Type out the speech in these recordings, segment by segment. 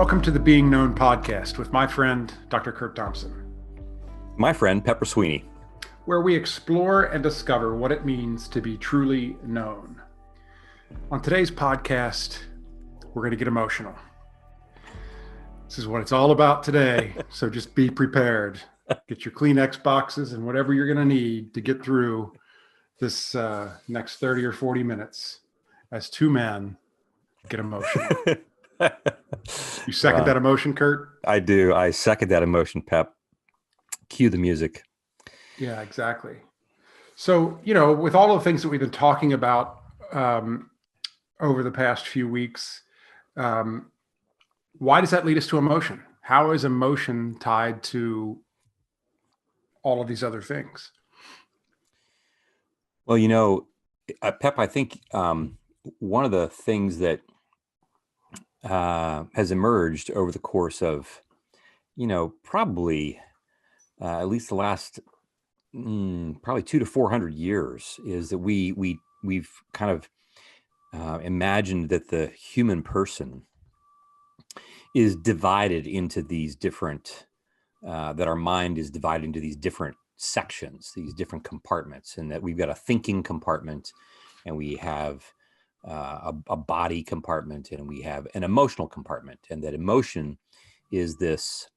Welcome to the Being Known podcast with my friend, Dr. CURT Thompson, my friend, Pepper Sweeney, where we explore and discover what it means to be truly known. On today's podcast, we're going to get emotional. This is what it's all about today, so just be prepared. Get your Kleenex boxes and whatever you're going to need to get through this next 30 or 40 minutes as two men get emotional. You second that emotion, CURT? I do. I second that emotion, Pep. Cue the music. Yeah, exactly. So, with all the things that we've been talking about over the past few weeks, why does that lead us to emotion? How is emotion tied to all of these other things? Well, Pep, I think one of the things that has emerged over the course of, probably at least the last probably 200 to 400 years is that we've kind of imagined that the human person is divided into these different, that our mind is divided into these different sections, these different compartments, and that we've got a thinking compartment, and we have a body compartment, and we have an emotional compartment, and that emotion is this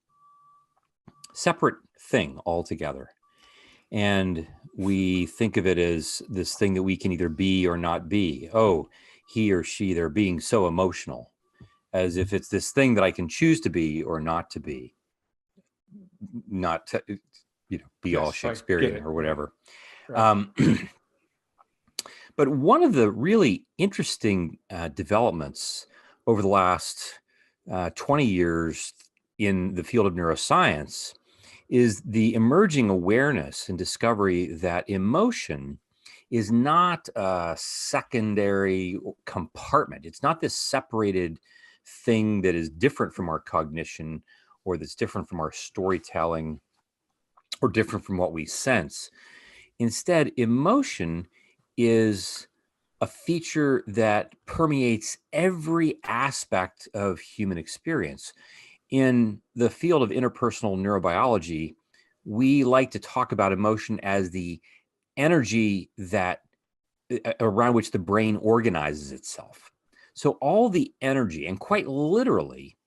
separate thing altogether. And we think of it as this thing that we can either be or not be. Oh, he or she, they're being so emotional, as if it's this thing that I can choose to be or not to be, not to, be all Shakespearean or whatever. Right. But one of the really interesting developments over the last 20 years in the field of neuroscience is the emerging awareness and discovery that emotion is not a secondary compartment. It's not this separated thing that is different from our cognition, or that's different from our storytelling, or different from what we sense. Instead, emotion is a feature that permeates every aspect of human experience. In the field of interpersonal neurobiology, we like to talk about emotion as the energy that around which the brain organizes itself. So all the energy, and quite literally,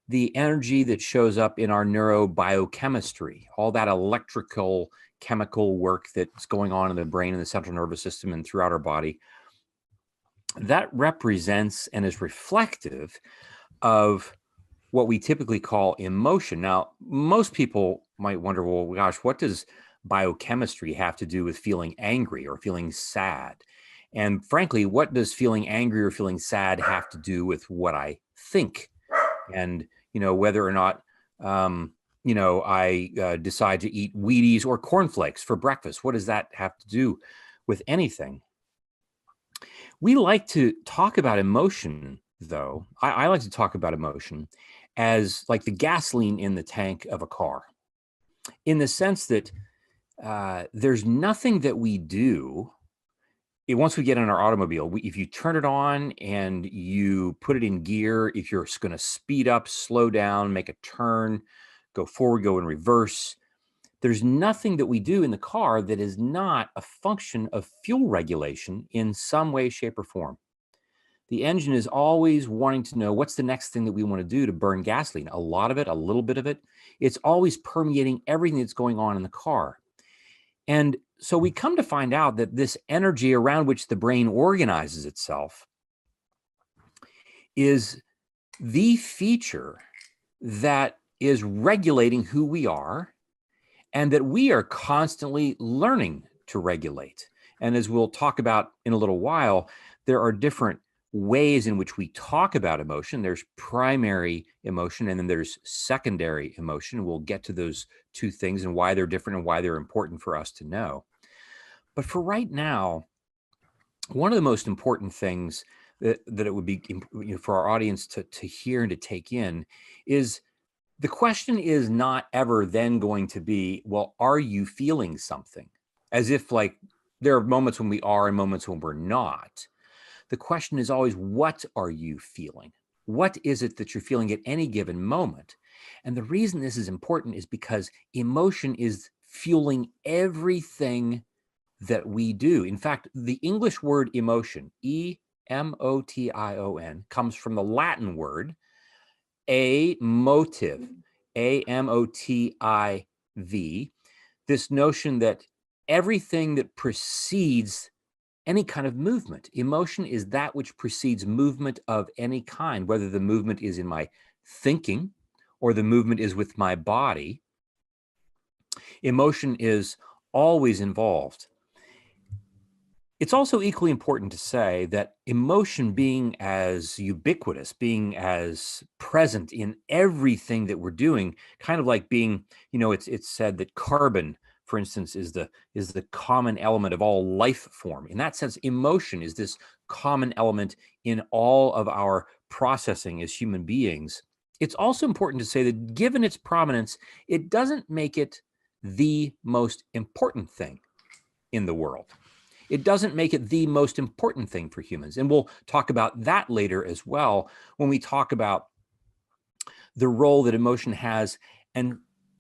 the energy that shows up in our neurobiochemistry, all that electrical chemical work that's going on in the brain and the central nervous system and throughout our body, that represents and is reflective of what we typically call emotion. Now, most people might wonder, well, gosh, what does biochemistry have to do with feeling angry or feeling sad? And frankly, what does feeling angry or feeling sad have to do with what I think? And, whether or not, I decide to eat Wheaties or cornflakes for breakfast, what does that have to do with anything? We like to talk about emotion, though. I like to talk about emotion as like the gasoline in the tank of a car, in the sense that there's nothing that we do. Once we get in our automobile, if you turn it on and you put it in gear, if you're going to speed up, slow down, make a turn, go forward, go in reverse, there's nothing that we do in the car that is not a function of fuel regulation in some way, shape, or form. The engine is always wanting to know what's the next thing that we want to do to burn gasoline. A lot of it, a little bit of it. It's always permeating everything that's going on in the car. And so we come to find out that this energy around which the brain organizes itself is the feature that is regulating who we are, and that we are constantly learning to regulate. And as we'll talk about in a little while, there are different ways in which we talk about emotion. There's primary emotion, and then there's secondary emotion. We'll get to those two things and why they're different and why they're important for us to know. But for right now, one of the most important things that it would be for our audience to hear and to take in is the question is not ever then going to be, well, are you feeling something? As if like there are moments when we are and moments when we're not. The question is always, what are you feeling? What is it that you're feeling at any given moment? And the reason this is important is because emotion is fueling everything that we do. In fact, the English word emotion, emotion, comes from the Latin word motive, amotiv. This notion that everything that precedes any kind of movement, emotion is that which precedes movement of any kind, whether the movement is in my thinking or the movement is with my body. Emotion is always involved. It's also equally important to say that emotion being as ubiquitous, being as present in everything that we're doing, kind of like being, it's said that carbon, for instance, is the common element of all life form. In that sense, emotion is this common element in all of our processing as human beings. It's also important to say that given its prominence, it doesn't make it the most important thing in the world. It doesn't make it the most important thing for humans. And we'll talk about that later as well when we talk about the role that emotion has, and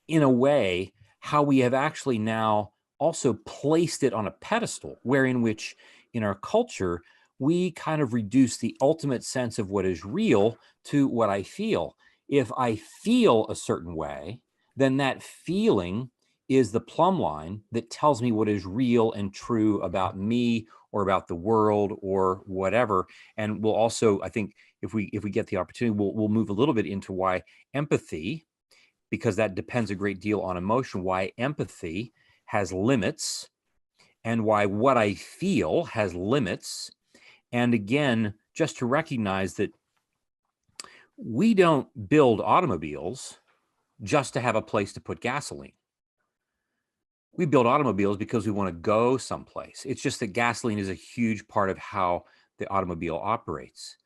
in a way, how we have actually now also placed it on a pedestal, wherein which in our culture, we kind of reduce the ultimate sense of what is real to what I feel. If I feel a certain way, then that feeling is the plumb line that tells me what is real and true about me or about the world or whatever. And we'll also, I think, if we get the opportunity, we'll move a little bit into why empathy, because that depends a great deal on emotion, why empathy has limits and why what I feel has limits. And again, just to recognize that we don't build automobiles just to have a place to put gasoline. We build automobiles because we want to go someplace. It's just that gasoline is a huge part of how the automobile operates.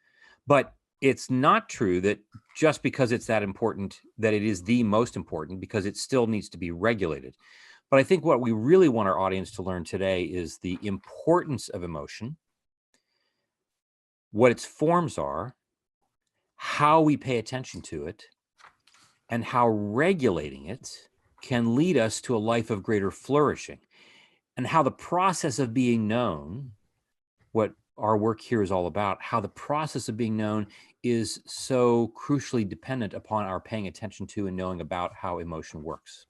But it's not true that just because it's that important, that it is the most important, because it still needs to be regulated. But I think what we really want our audience to learn today is the importance of emotion, what its forms are, how we pay attention to it, and how regulating it can lead us to a life of greater flourishing, and how the process of being known, what our work here is all about, how the process of being known is so crucially dependent upon our paying attention to and knowing about how emotion works.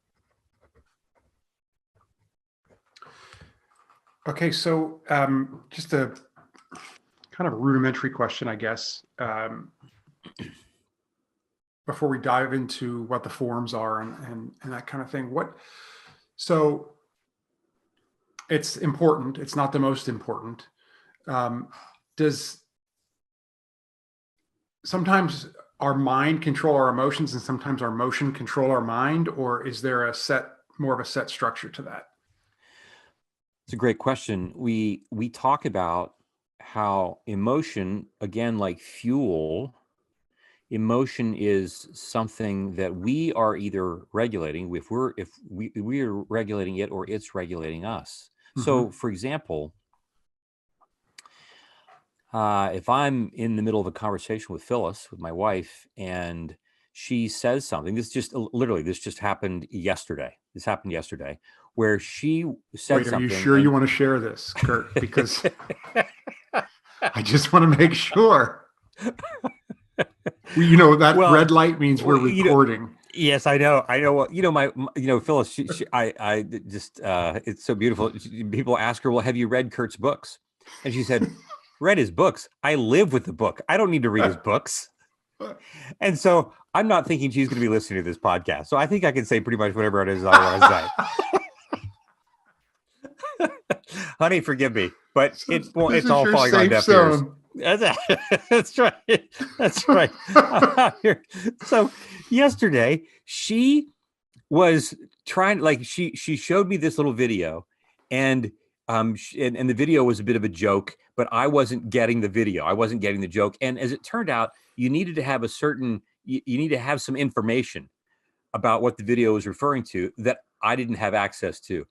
Okay, so just a kind of a rudimentary question, I guess, before we dive into what the forms are and that kind of thing. So it's important. It's not the most important. Does sometimes our mind control our emotions and sometimes our emotion control our mind, or is there more of a set structure to that? It's a great question. We talk about how emotion, again, like fuel, emotion is something that we are either regulating, if we are regulating it, or it's regulating us. Mm-hmm. So, for example, if I'm in the middle of a conversation with Phyllis, with my wife, and she says something, this just happened yesterday. This happened yesterday, where she said something. Are you sure you want to share this, Kurt? Because I just want to make sure. Red light means we're recording. Yes, I know. Well, Phyllis, I just, it's so beautiful. People ask her, well, have you read Kurt's books? And she said, read his books? I live with the book. I don't need to read his books. And so I'm not thinking she's going to be listening to this podcast. So I think I can say pretty much whatever it is I want to say. Honey, forgive me, but it's all falling on deaf ears. That's right. That's right. So yesterday she was trying, like she showed me this little video, and the video was a bit of a joke, but I wasn't getting the video. I wasn't getting the joke. And as it turned out, you needed to have you need to have some information about what the video was referring to that I didn't have access to.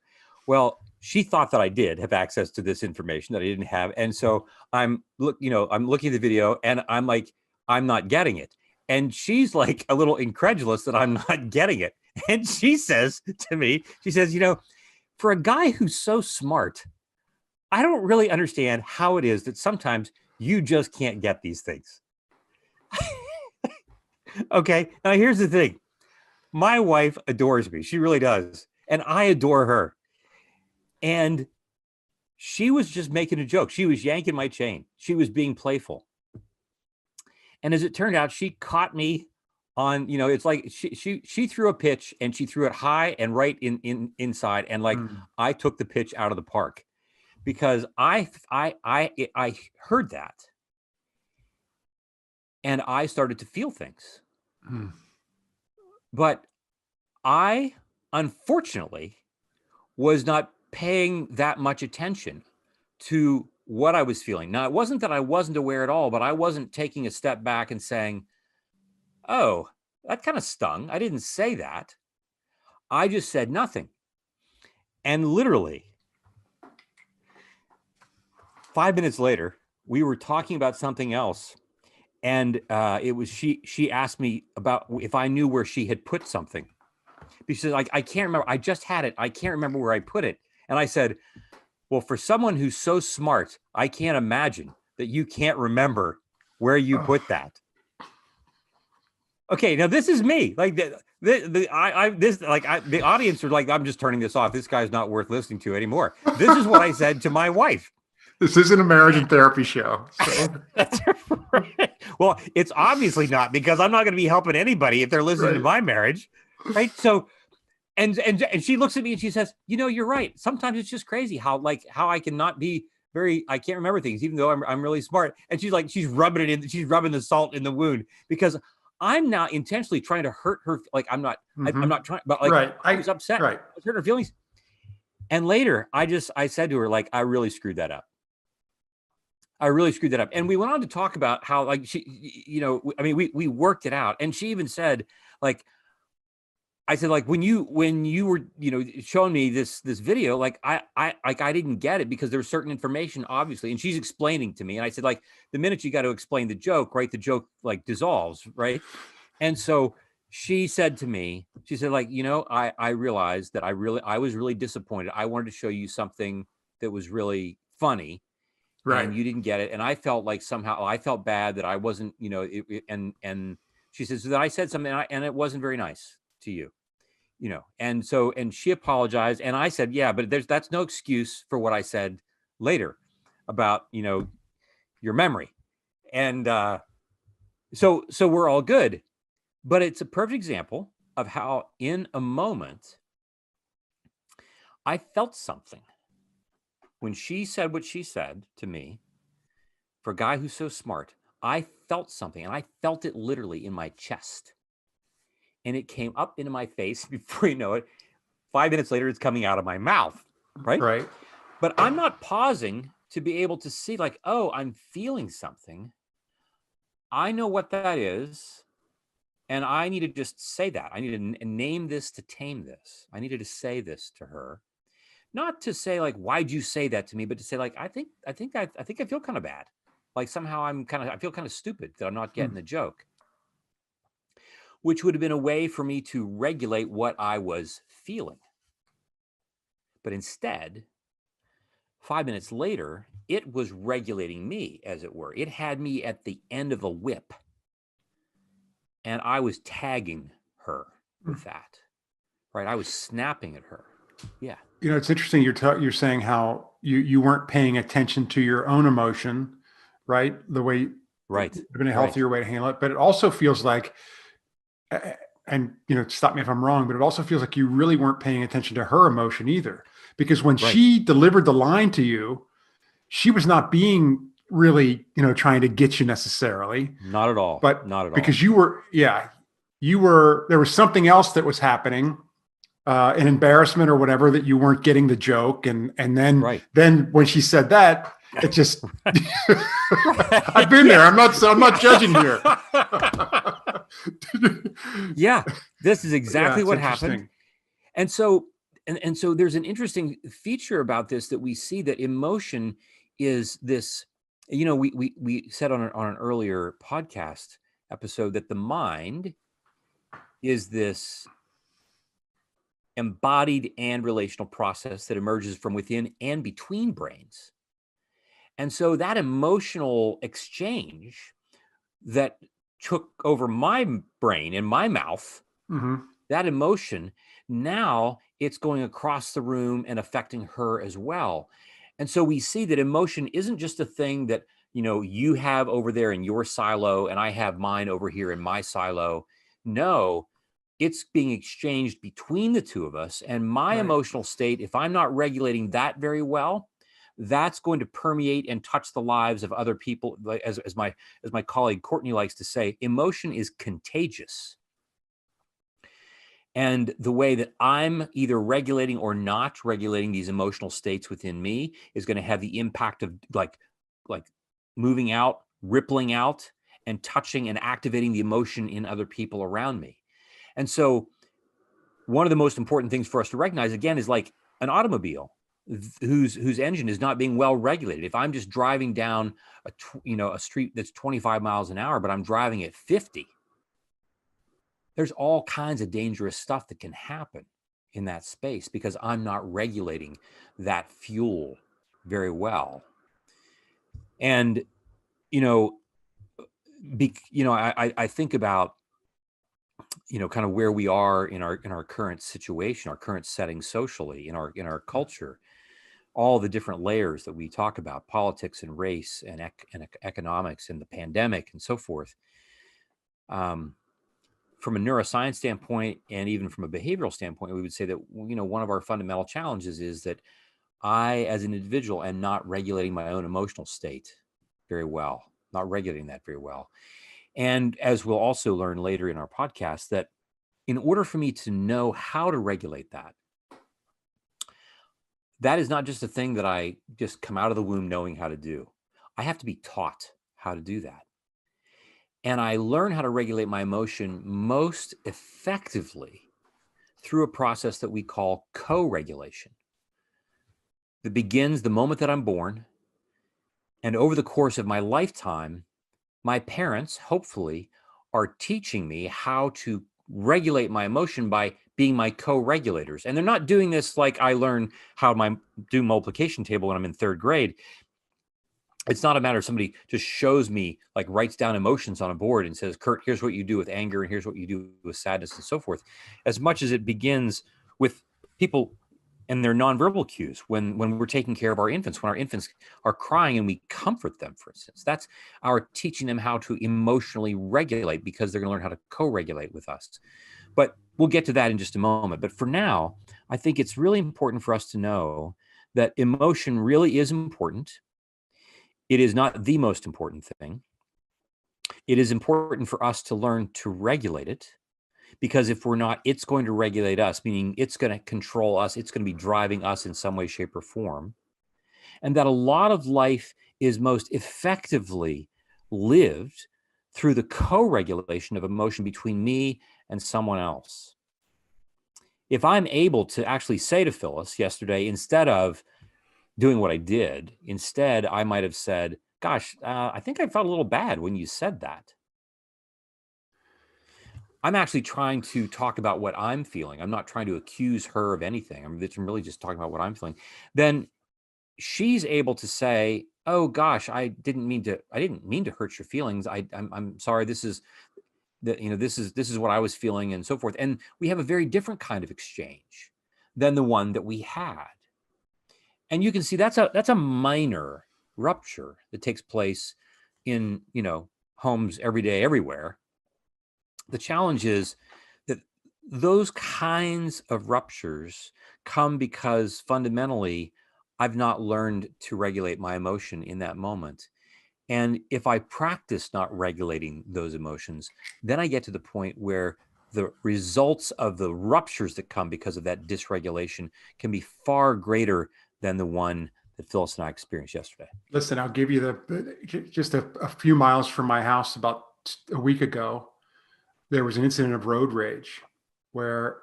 Well, she thought that I did have access to this information that I didn't have. And so I'm looking at the video, and I'm like, I'm not getting it. And she's like a little incredulous that I'm not getting it. And she says to me, she says, you know, for a guy who's so smart, I don't really understand how it is that sometimes you just can't get these things. Okay. Now here's the thing. My wife adores me. She really does. And I adore her. And she was just making a joke. She was yanking my chain. She was being playful. And as it turned out, she caught me on, you know, it's like she threw a pitch and she threw it high and right inside. And like I took the pitch out of the park because I heard that. And I started to feel things. But I, unfortunately, was not paying that much attention to what I was feeling. Now, it wasn't that I wasn't aware at all, but I wasn't taking a step back and saying, oh, that kind of stung. I didn't say that. I just said nothing. And literally 5 minutes later, we were talking about something else. And it was she asked me about if I knew where she had put something. Because like, I can't remember. I just had it. I can't remember where I put it. And I said, well, for someone who's so smart, I can't imagine that you can't remember where you put that. Okay, now this is me. Like the audience are like, I'm just turning this off. This guy's not worth listening to anymore. This is what I said to my wife. This isn't a marriage and therapy show. So. That's right. Well, it's obviously not, because I'm not going to be helping anybody if they're listening to my marriage, right? So, and she looks at me and she says, you know, you're right. Sometimes it's just crazy how I cannot be I can't remember things, even though I'm really smart. And she's rubbing it in. She's rubbing the salt in the wound because I'm not intentionally trying to hurt her. Like I'm not trying, but like I was upset. Right. I hurt her feelings. And later I said to her, like, I really screwed that up. And we went on to talk about how, like, she, you know, I mean, we worked it out. And she even said, like, I said, like, when you were, you know, showing me this video, like, I didn't get it because there was certain information, obviously. And she's explaining to me. And I said, like, the minute you got to explain the joke, right, the joke like dissolves, right? And so she said to me, she said, like, you know, I realized that I was really disappointed. I wanted to show you something that was really funny. Right. And you didn't get it. And I felt like somehow I felt bad that I wasn't, you know, and she says, so that I said something and it wasn't very nice to you, you know? And so, and she apologized. And I said, yeah, but that's no excuse for what I said later about, you know, your memory. And so we're all good, but it's a perfect example of how in a moment I felt something. When she said what she said to me, for a guy who's so smart, I felt something, and I felt it literally in my chest. And it came up into my face. Before you know it, 5 minutes later, it's coming out of my mouth, right? Right. But I'm not pausing to be able to see, like, oh, I'm feeling something. I know what that is, and I need to just say that. I need to name this to tame this. I needed to say this to her. Not to say, like, why'd you say that to me, but to say, like, I think I feel kind of bad. Like somehow I feel kind of stupid that I'm not getting the joke. Which would have been a way for me to regulate what I was feeling. But instead, 5 minutes later, it was regulating me, as it were. It had me at the end of a whip. And I was tagging her with that. Right? I was snapping at her. Yeah. You know, it's interesting. You're saying how you weren't paying attention to your own emotion, right? The way, right, it would have been a healthier way to handle it. But it also feels like, and you know, stop me if I'm wrong, but it also feels like you really weren't paying attention to her emotion either, because when she delivered the line to you, she was not being really, you know, trying to get you necessarily. Not at all. But not at all. Because there was something else that was happening. An embarrassment or whatever, that you weren't getting the joke. And then when she said that, it just, I've been there. I'm not judging here. Yeah, this is exactly what happened. And so there's an interesting feature about this, that we see that emotion is this We said on an earlier podcast episode that the mind is this embodied and relational process that emerges from within and between brains. And so that emotional exchange that took over my brain and my mouth, that emotion, now it's going across the room and affecting her as well. And so we see that emotion isn't just a thing that, you have over there in your silo and I have mine over here in my silo. No, it's being exchanged between the two of us. And my emotional state, if I'm not regulating that very well, that's going to permeate and touch the lives of other people. As my colleague Courtney likes to say, emotion is contagious. And the way that I'm either regulating or not regulating these emotional states within me is going to have the impact of like moving out, rippling out, and touching and activating the emotion in other people around me. And so one of the most important things for us to recognize, again, is like an automobile whose engine is not being well regulated. If I'm just driving down a street that's 25 miles an hour, but I'm driving at 50, there's all kinds of dangerous stuff that can happen in that space because I'm not regulating that fuel very well. And, I think about, kind of where we are in our current situation, our current setting socially, in our culture, all the different layers that we talk about, politics and race and economics and the pandemic and so forth. From a neuroscience standpoint and even from a behavioral standpoint, we would say that, one of our fundamental challenges is that I, as an individual, am not regulating my own emotional state very well, not regulating that very well. And as we'll also learn later in our podcast, that in order for me to know how to regulate that is not just a thing that I just come out of the womb knowing how to do. I have to be taught how to do that. And I learn how to regulate my emotion most effectively through a process that we call co-regulation. That begins the moment that I'm born. And over the course of my lifetime, my parents, hopefully, are teaching me how to regulate my emotion by being my co-regulators. And they're not doing this like I learn how to do multiplication table when I'm in third grade. It's not a matter of somebody just shows me, like writes down emotions on a board and says, Kurt, here's what you do with anger and here's what you do with sadness and so forth. As much as it begins with people and their nonverbal cues when we're taking care of our infants, when our infants are crying and we comfort them, for instance, that's our teaching them how to emotionally regulate because they're going to learn how to co-regulate with us. But we'll get to that in just a moment. But for now, I think it's really important for us to know that emotion really is important. It is not the most important thing. It is important for us to learn to regulate it, because if we're not, it's going to regulate us, meaning it's going to control us. It's going to be driving us in some way, shape, or form. And that a lot of life is most effectively lived through the co-regulation of emotion between me and someone else. If I'm able to actually say to Phyllis yesterday, instead of doing what I did, instead, I might have said, gosh, I think I felt a little bad when you said that. I'm actually trying to talk about what I'm feeling. I'm not trying to accuse her of anything. I'm really just talking about what I'm feeling. Then she's able to say, oh gosh, I didn't mean to hurt your feelings. I'm sorry. This is what I was feeling and so forth. And we have a very different kind of exchange than the one that we had. And you can see that's a minor rupture that takes place in, homes every day, everywhere. The challenge is that those kinds of ruptures come because fundamentally I've not learned to regulate my emotion in that moment. And if I practice not regulating those emotions, then I get to the point where the results of the ruptures that come because of that dysregulation can be far greater than the one that Phyllis and I experienced yesterday. Listen, I'll give you just a few miles from my house. About a week ago, there was an incident of road rage where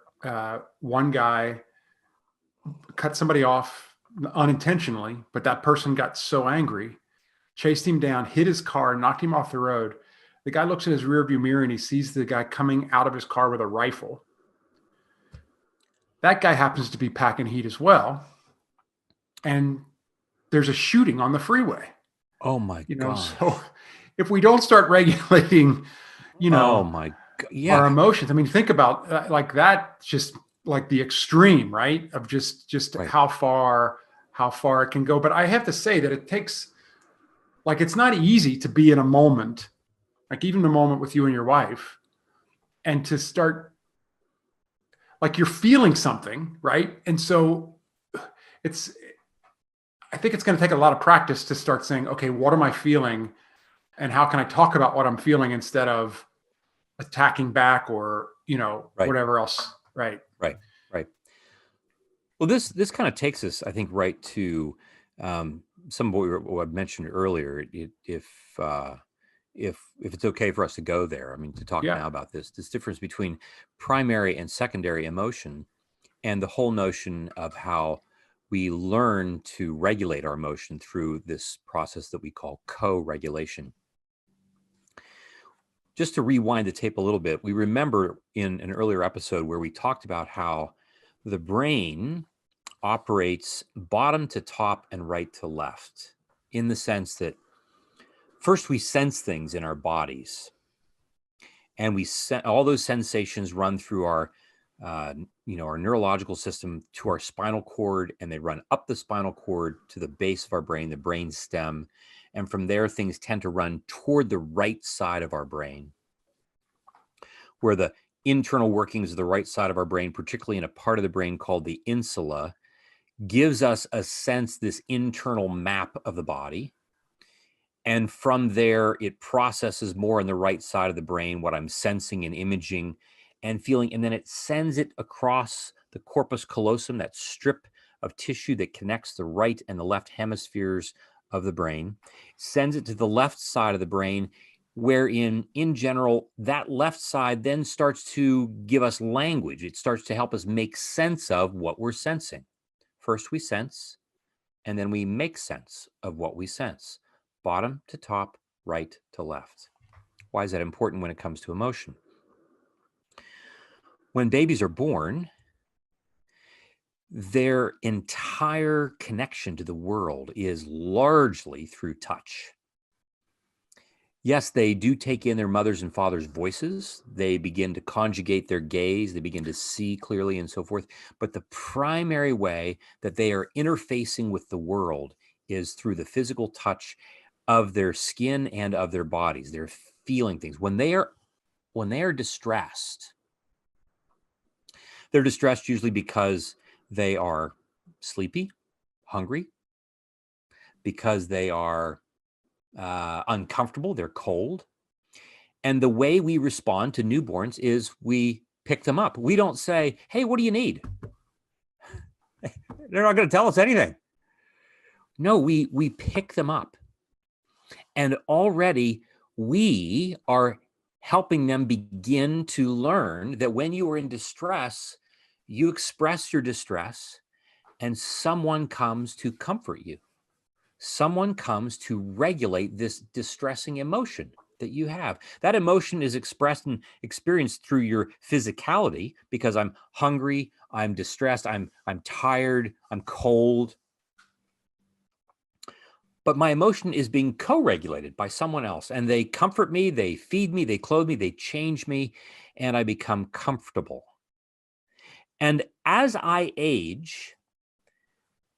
one guy cut somebody off unintentionally, but that person got so angry chased him down, hit his car, knocked him off the road. The guy looks in his rearview mirror and he sees the guy coming out of his car with a rifle. That guy happens to be packing heat as well. And there's a shooting on the freeway. Oh my gosh. So if we don't start regulating, Oh my God. Yeah. our emotions, I mean, think about like that, just like the extreme, right? Of just Right. how far it can go. But I have to say that it takes, like, it's not easy to be in a moment, like even a moment with you and your wife, and to start, like, you're feeling something, right? And so I think it's going to take a lot of practice to start saying, okay, what am I feeling? And how can I talk about what I'm feeling instead of attacking back or, Right. whatever else. Right. Right. Well, this kind of takes us, I think, right to some of what I mentioned earlier. If it's okay for us to go there, I mean, to talk now about this difference between primary and secondary emotion, and the whole notion of how we learn to regulate our emotion through this process that we call co-regulation. Just to rewind the tape a little bit, we remember in an earlier episode where we talked about how the brain operates bottom to top and right to left, in the sense that first we sense things in our bodies, and all those sensations run through our neurological system to our spinal cord, and they run up the spinal cord to the base of our brain, the brain stem. And from there, things tend to run toward the right side of our brain, where the internal workings of the right side of our brain, particularly in a part of the brain called the insula, gives us a sense, this internal map of the body. And from there, it processes more on the right side of the brain what I'm sensing and imaging and feeling. And then it sends it across the corpus callosum, that strip of tissue that connects the right and the left hemispheres of the brain, sends it to the left side of the brain, wherein, in general, that left side then starts to give us language. It starts to help us make sense of what we're sensing. First we sense, and then we make sense of what we sense. Bottom to top, right to left. Why is that important when it comes to emotion? When babies are born, their entire connection to the world is largely through touch. Yes, they do take in their mother's and father's voices. They begin to conjugate their gaze. They begin to see clearly and so forth. But the primary way that they are interfacing with the world is through the physical touch of their skin and of their bodies. They're feeling things. When they are distressed, they're distressed usually because they are sleepy, hungry, because they are uncomfortable, they're cold. And the way we respond to newborns is we pick them up. We don't say, hey, what do you need? They're not going to tell us anything. No, we pick them up. And already we are helping them begin to learn that when you are in distress, you express your distress and someone comes to comfort you. Someone comes to regulate this distressing emotion that you have. That emotion is expressed and experienced through your physicality, because I'm hungry, I'm distressed, I'm tired, I'm cold. But my emotion is being co-regulated by someone else, and they comfort me, they feed me, they clothe me, they change me, and I become comfortable. And as I age,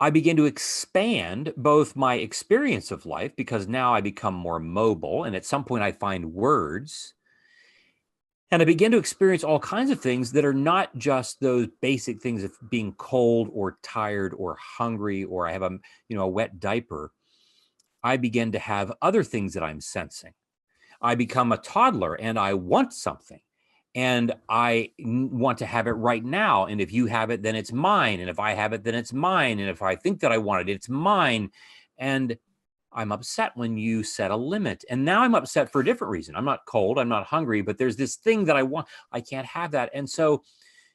I begin to expand both my experience of life, because now I become more mobile, and at some point I find words, and I begin to experience all kinds of things that are not just those basic things of being cold or tired or hungry, or I have a wet diaper. I begin to have other things that I'm sensing. I become a toddler and I want something, and I want to have it right now. And if you have it, then it's mine. And if I have it, then it's mine. And if I think that I want it, it's mine. And I'm upset when you set a limit. And now I'm upset for a different reason. I'm not cold, I'm not hungry, but there's this thing that I want. I can't have that. And so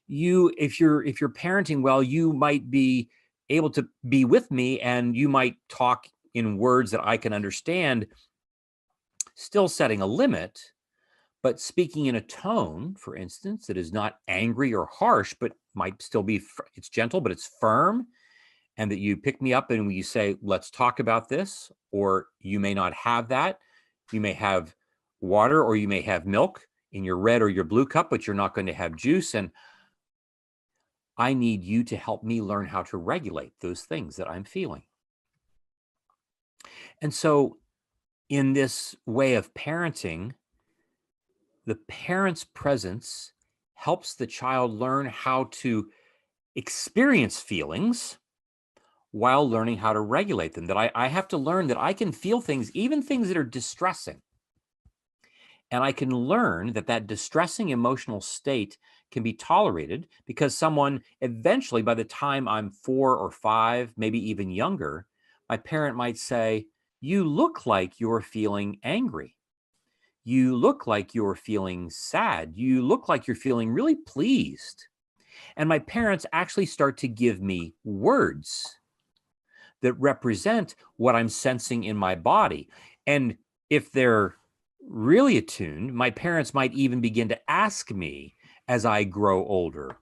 if you're parenting well, you might be able to be with me, and you might talk in words that I can understand, still setting a limit, but speaking in a tone, for instance, that is not angry or harsh, but might still be, it's gentle, but it's firm. And that you pick me up and you say, let's talk about this, or you may not have that. You may have water or you may have milk in your red or your blue cup, but you're not going to have juice. And I need you to help me learn how to regulate those things that I'm feeling. And so in this way of parenting, the parent's presence helps the child learn how to experience feelings while learning how to regulate them. That I have to learn that I can feel things, even things that are distressing. And I can learn that that distressing emotional state can be tolerated because someone eventually, by the time I'm 4 or 5, maybe even younger, my parent might say, you look like you're feeling angry. You look like you're feeling sad. You look like you're feeling really pleased. And my parents actually start to give me words that represent what I'm sensing in my body. And if they're really attuned, my parents might even begin to ask me as I grow older,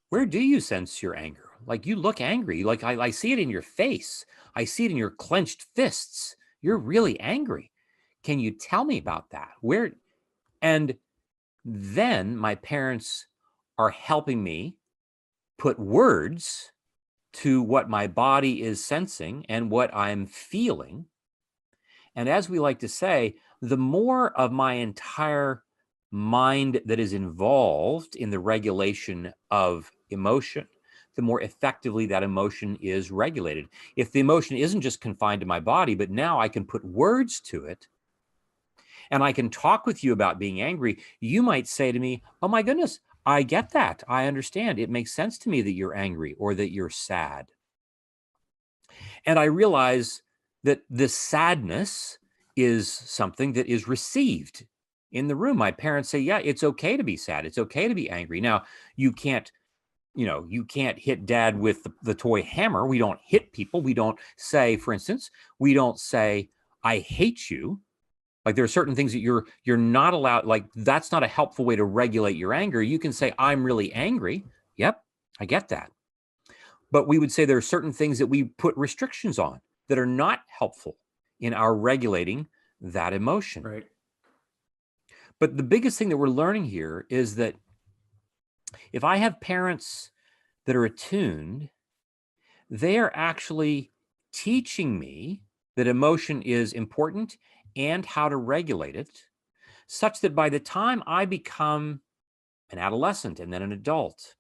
where do you sense your anger? Like, you look angry. Like, I see it in your face. I see it in your clenched fists. You're really angry. Can you tell me about that? Where? And then my parents are helping me put words to what my body is sensing and what I'm feeling. And as we like to say, the more of my entire mind that is involved in the regulation of emotion, the more effectively that emotion is regulated. If the emotion isn't just confined to my body, but now I can put words to it, and I can talk with you about being angry, you might say to me, oh my goodness, I get that. I understand. It makes sense to me that you're angry or that you're sad. And I realize that this sadness is something that is received in the room. My parents say, yeah, it's okay to be sad. It's okay to be angry. Now, you can't hit dad with the toy hammer. We don't hit people. We don't say, for instance, we don't say, I hate you. Like, there are certain things that you're not allowed, like, that's not a helpful way to regulate your anger. You can say, I'm really angry. Yep, I get that. But we would say there are certain things that we put restrictions on that are not helpful in our regulating that emotion. Right. But the biggest thing that we're learning here is that if I have parents that are attuned, they are actually teaching me that emotion is important and how to regulate it, such that by the time I become an adolescent and then an adult,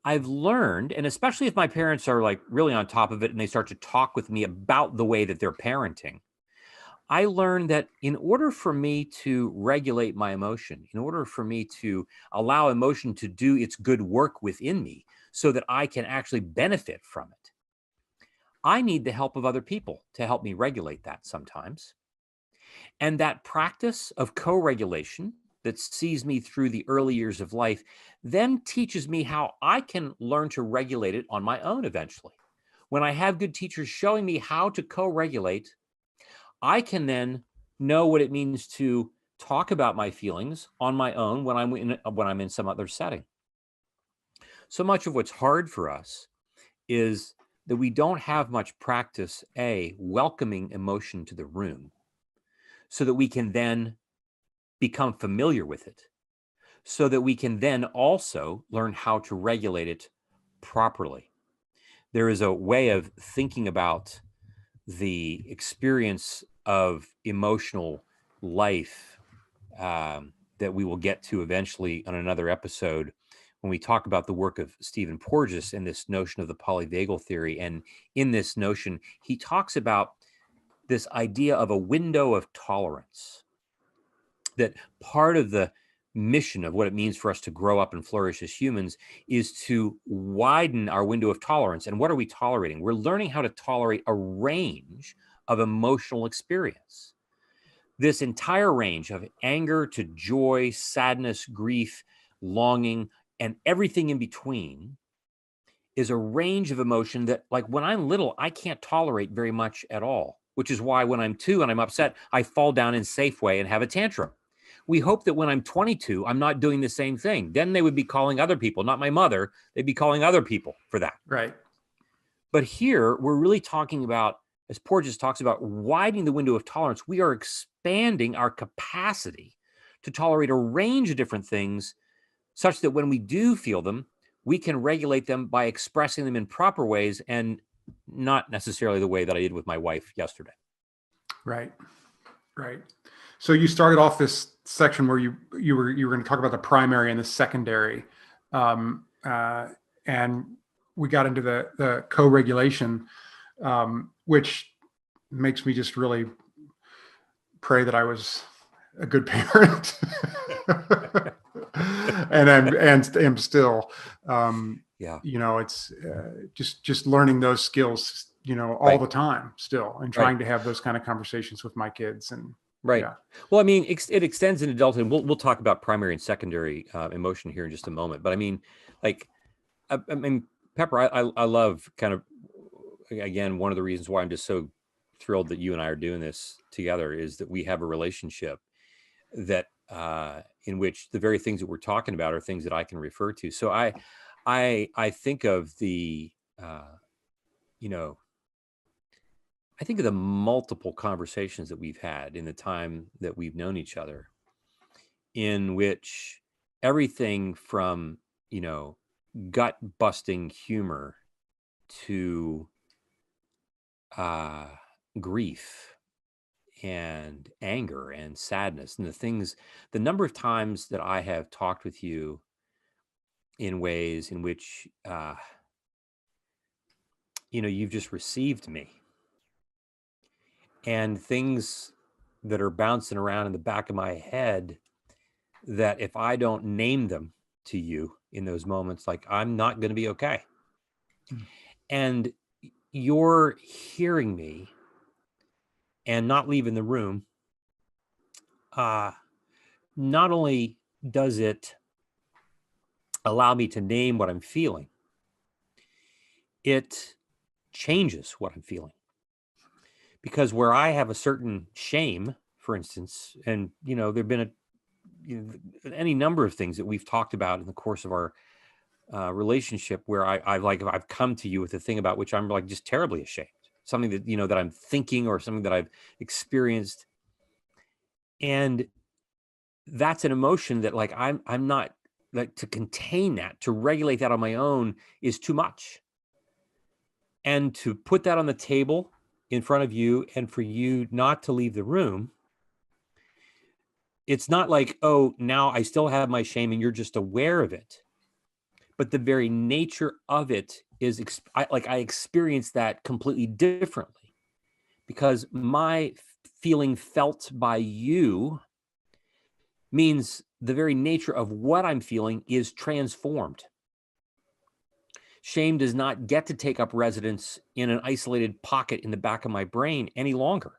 I've learned, and especially if my parents are like really on top of it and they start to talk with me about the way that they're parenting, I learned that in order for me to regulate my emotion, in order for me to allow emotion to do its good work within me so that I can actually benefit from it, I need the help of other people to help me regulate that sometimes. And that practice of co-regulation that sees me through the early years of life then teaches me how I can learn to regulate it on my own eventually. When I have good teachers showing me how to co-regulate, I can then know what it means to talk about my feelings on my own when I'm in some other setting. So much of what's hard for us is that we don't have much practice, welcoming emotion to the room so that we can then become familiar with it, so that we can then also learn how to regulate it properly. There is a way of thinking about the experience of emotional life that we will get to eventually on another episode when we talk about the work of Stephen Porges and this notion of the polyvagal theory. And in this notion, he talks about this idea of a window of tolerance, that part of the mission of what it means for us to grow up and flourish as humans is to widen our window of tolerance. And what are we tolerating? We're learning how to tolerate a range of emotional experience. This entire range of anger to joy, sadness, grief, longing, and everything in between is a range of emotion that, like, when I'm little, I can't tolerate very much at all, which is why when I'm 2 and I'm upset, I fall down in Safeway and have a tantrum. We hope that when I'm 22, I'm not doing the same thing. Then they would be calling other people, not my mother. They'd be calling other people for that. Right. But here we're really talking about, as Porges talks about, widening the window of tolerance. We are expanding our capacity to tolerate a range of different things such that when we do feel them, we can regulate them by expressing them in proper ways and not necessarily the way that I did with my wife yesterday. Right. Right. So you started off this section where you were going to talk about the primary and the secondary, um, and we got into the co-regulation, which makes me just really pray that I was a good parent, and am still. Yeah. It's just learning those skills, all the time still, and trying to have those kind of conversations with my kids. And Right. yeah. Well, I mean, it extends in adulthood. We'll talk about primary and secondary emotion here in just a moment. But I mean, like, I mean, Pepper, I love kind of, again, one of the reasons why I'm just so thrilled that you and I are doing this together is that we have a relationship that in which the very things that we're talking about are things that I can refer to. So I think of the I think of the multiple conversations that we've had in the time that we've known each other, in which everything from, gut busting humor to grief and anger and sadness, and the number of times that I have talked with you in ways in which, you've just received me, and things that are bouncing around in the back of my head that if I don't name them to you in those moments, like, I'm not going to be okay. Mm. And you're hearing me and not leaving the room. Not only does it allow me to name what I'm feeling, it changes what I'm feeling. Because where I have a certain shame, for instance, and, there've been any number of things that we've talked about in the course of our relationship where I've come to you with a thing about which I'm, like, just terribly ashamed, something that, that I'm thinking, or something that I've experienced. And that's an emotion that, like, I'm not, like, to contain that, to regulate that on my own is too much. And to put that on the table in front of you and for you not to leave the room, it's not like, oh, now I still have my shame and you're just aware of it. But the very nature of it is, I experience that completely differently, because my feeling felt by you means the very nature of what I'm feeling is transformed. Shame does not get to take up residence in an isolated pocket in the back of my brain any longer,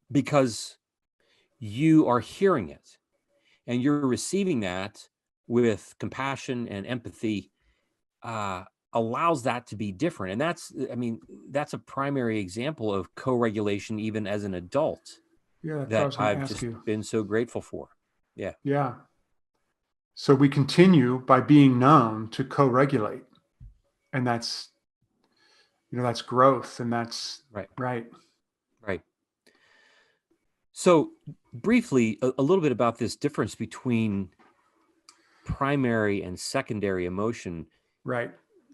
because you are hearing it and you're receiving that with compassion and empathy, allows that to be different. And that's a primary example of co-regulation, even as an adult, Yeah, that's what I that was going to I've ask just you. been so grateful for. Yeah. Yeah. So we continue by being known to co-regulate, and that's growth, and that's Right. right. Right. So briefly, a little bit about this difference between primary and secondary emotion. Right.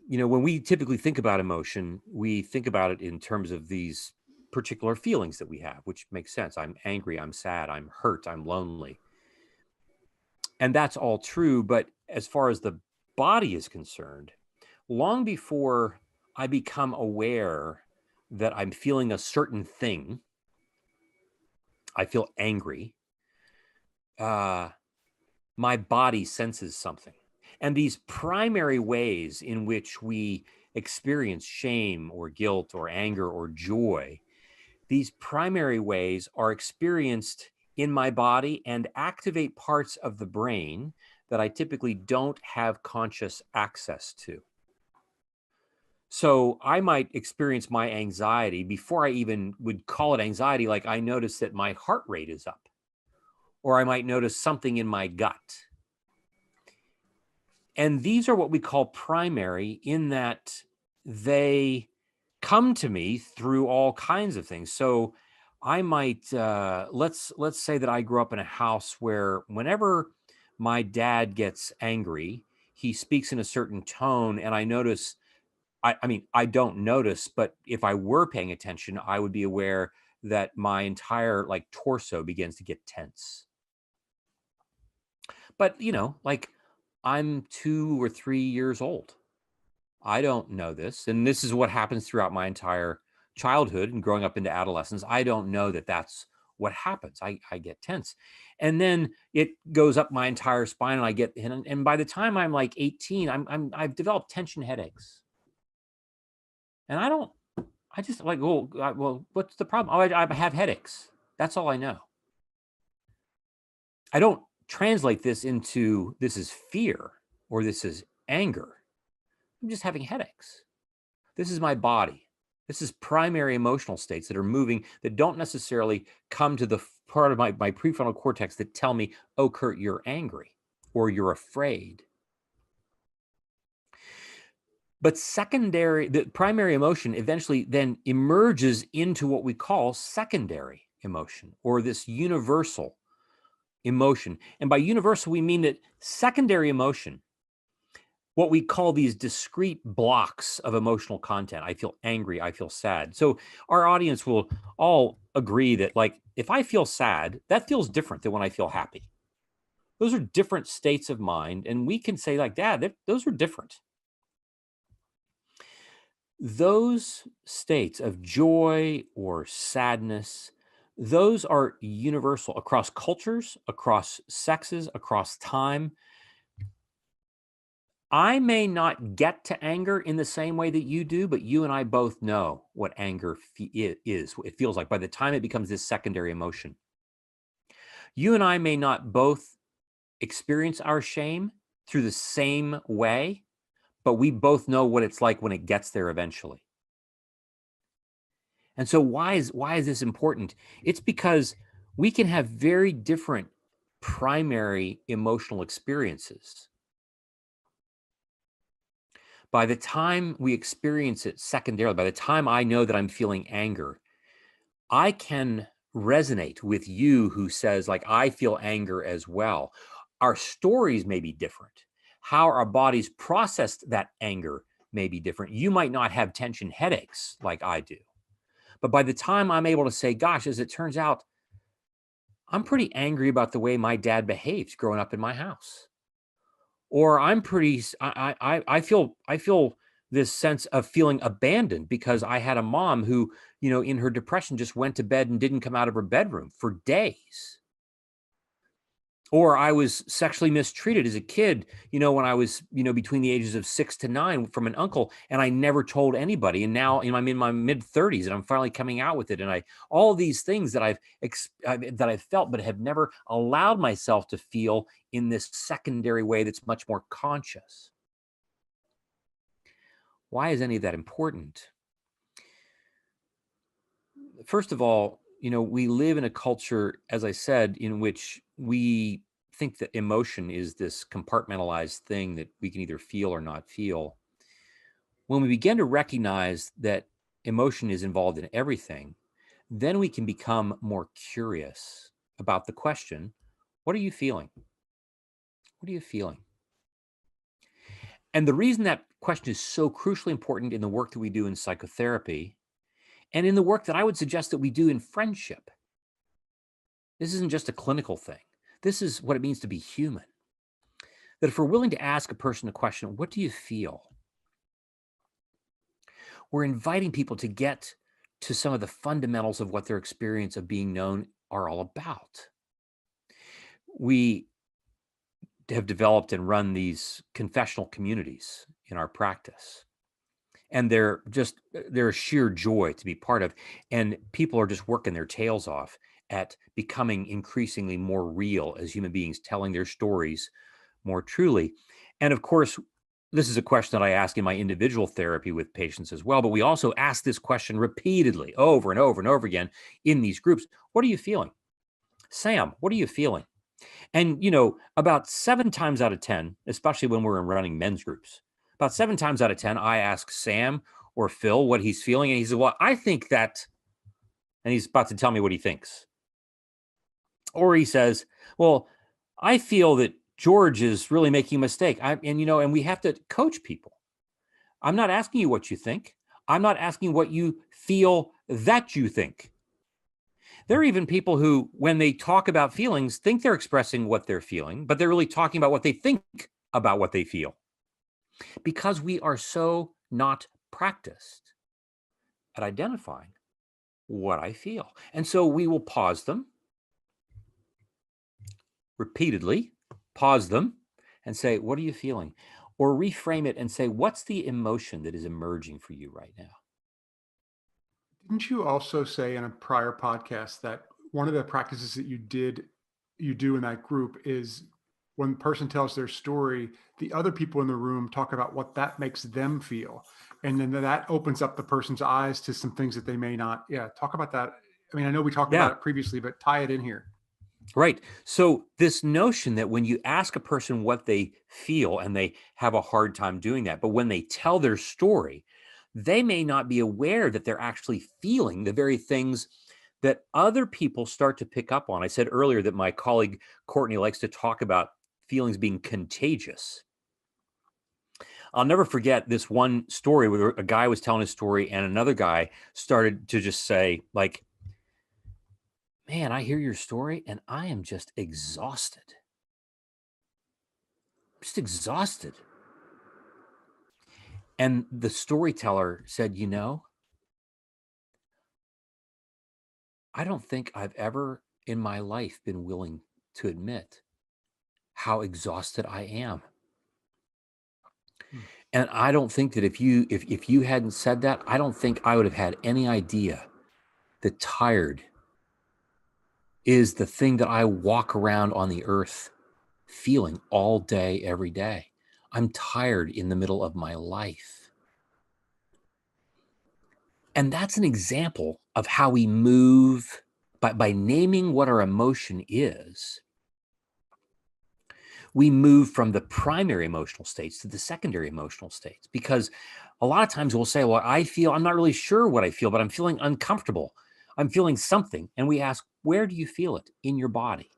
When we typically think about emotion, we think about it in terms of these particular feelings that we have, which makes sense. I'm angry, I'm sad, I'm hurt, I'm lonely. And that's all true. But as far as the body is concerned, long before I become aware that I'm feeling a certain thing, I feel angry, my body senses something. And these primary ways in which we experience shame or guilt or anger or joy, these primary ways are experienced in my body and activate parts of the brain that I typically don't have conscious access to. So I might experience my anxiety before I even would call it anxiety. Like I notice that my heart rate is up, or I might notice something in my gut. And these are what we call primary, in that they come to me through all kinds of things. So I might let's say that I grew up in a house where whenever my dad gets angry, he speaks in a certain tone, and I notice. I mean, I don't notice, but if I were paying attention, I would be aware that my entire like torso begins to get tense. But like I'm 2 or 3 years old. I don't know this. And this is what happens throughout my entire childhood and growing up into adolescence. I don't know that that's what happens. I get tense. And then it goes up my entire spine, and I get, and by the time I'm like 18, I've developed tension headaches. And I just like, well, what's the problem? Oh, I have headaches. That's all I know. I don't translate this into this is fear or this is anger. I'm just having headaches. This is my body. This is primary emotional states that are moving, that don't necessarily come to the part of my prefrontal cortex that tell me, oh, Kurt, you're angry or you're afraid. But the primary emotion eventually then emerges into what we call secondary emotion, or this universal emotion. And by universal, we mean that secondary emotion, what we call these discrete blocks of emotional content. I feel angry, I feel sad. So our audience will all agree that, like, if I feel sad, that feels different than when I feel happy. Those are different states of mind. And we can say, like, Dad, those are different. Those states of joy or sadness, those are universal across cultures, across sexes, across time. I may not get to anger in the same way that you do, but you and I both know what anger is, what it feels like by the time it becomes this secondary emotion. You and I may not both experience our shame through the same way, but we both know what it's like when it gets there eventually. And so why is this important? It's because we can have very different primary emotional experiences. By the time we experience it secondarily, by the time I know that I'm feeling anger, I can resonate with you who says, like, I feel anger as well. Our stories may be different. How our bodies processed that anger may be different. You might not have tension headaches like I do. But by the time I'm able to say, gosh, as it turns out, I'm pretty angry about the way my dad behaved growing up in my house. Or I feel this sense of feeling abandoned because I had a mom who, in her depression just went to bed and didn't come out of her bedroom for days. Or I was sexually mistreated as a kid, when I was, between the ages of 6 to 9 from an uncle, and I never told anybody. And now, I'm in my mid 30s and I'm finally coming out with it. And all these things that I've felt, but have never allowed myself to feel in this secondary way that's much more conscious. Why is any of that important? First of all, we live in a culture, as I said, in which we think that emotion is this compartmentalized thing that we can either feel or not feel. When we begin to recognize that emotion is involved in everything, then we can become more curious about the question, what are you feeling? What are you feeling? And the reason that question is so crucially important in the work that we do in psychotherapy, and in the work that I would suggest that we do in friendship. This isn't just a clinical thing. This is what it means to be human. That if we're willing to ask a person a question, what do you feel? We're inviting people to get to some of the fundamentals of what their experience of being known are all about. We have developed and run these confessional communities in our practice. And they're a sheer joy to be part of. And people are just working their tails off at becoming increasingly more real as human beings, telling their stories more truly. And of course, this is a question that I ask in my individual therapy with patients as well, but we also ask this question repeatedly over and over and over again in these groups. What are you feeling? Sam, what are you feeling? And, about 7 times out of 10, especially when we're running men's groups, about 7 times out of 10, I ask Sam or Phil what he's feeling. And he says, well, I think that, and he's about to tell me what he thinks. Or he says, well, I feel that George is really making a mistake. And we have to coach people. I'm not asking you what you think. I'm not asking what you feel that you think. There are even people who, when they talk about feelings, think they're expressing what they're feeling, but they're really talking about what they think about what they feel. Because we are so not practiced at identifying what I feel. And so we will pause them repeatedly, pause them and say, what are you feeling? Or reframe it and say, what's the emotion that is emerging for you right now? Didn't you also say in a prior podcast that one of the practices that you do in that group is when the person tells their story, the other people in the room talk about what that makes them feel. And then that opens up the person's eyes to some things that they may not. Yeah. Talk about that. I mean, I know we talked about it previously, but tie it in here. Right. So this notion that when you ask a person what they feel and they have a hard time doing that, but when they tell their story, they may not be aware that they're actually feeling the very things that other people start to pick up on. I said earlier that my colleague Courtney likes to talk about feelings being contagious. I'll never forget this one story where a guy was telling his story and another guy started to just say, like, man, I hear your story and I am just exhausted. Just exhausted. And the storyteller said, I don't think I've ever in my life been willing to admit how exhausted I am. And I don't think that if you hadn't said that, I don't think I would have had any idea that tired is the thing that I walk around on the earth feeling all day, every day. I'm tired in the middle of my life. And that's an example of how we move by naming what our emotion is. We move from the primary emotional states to the secondary emotional states, because a lot of times we'll say, well, I'm not really sure what I feel, but I'm feeling uncomfortable. I'm feeling something. And we ask, where do you feel it in your body?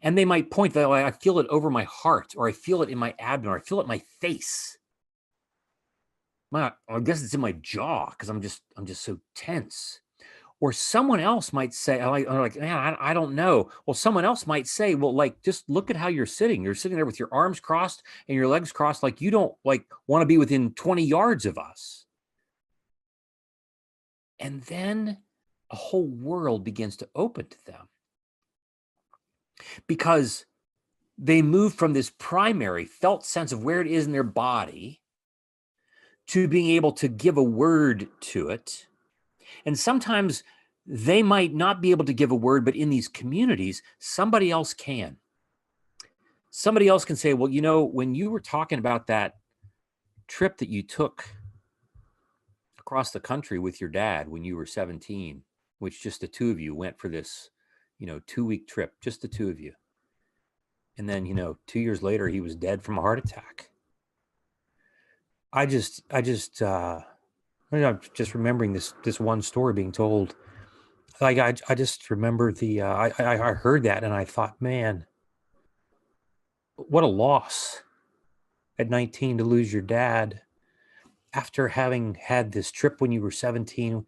And they might point that, I feel it over my heart, or I feel it in my abdomen, or I feel it in my face. I guess it's in my jaw because I'm just so tense. Or someone else might say, man, I don't know. Well, someone else might say, well, just look at how you're sitting. You're sitting there with your arms crossed and your legs crossed, like you don't want to be within 20 yards of us. And then a whole world begins to open to them, because they move from this primary felt sense of where it is in their body to being able to give a word to it. And sometimes they might not be able to give a word, but in these communities, somebody else can. Somebody else can say, well, when you were talking about that trip that you took across the country with your dad when you were 17, which just the two of you went for this, 2-week trip, just the two of you. And then, 2 years later, he was dead from a heart attack. I'm just remembering this one story being told. I just remember I heard that and I thought, man, what a loss at 19 to lose your dad after having had this trip when you were 17,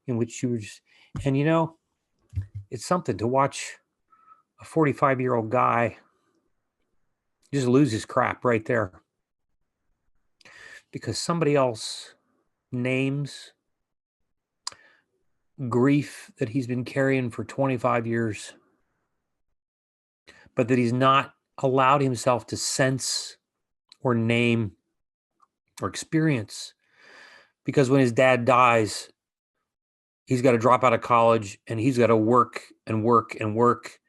in which you were just, and it's something to watch a 45-year-old guy just lose his crap right there because somebody else names grief that he's been carrying for 25 years, but that he's not allowed himself to sense or name or experience, because when his dad dies, he's got to drop out of college and he's got to work and work and work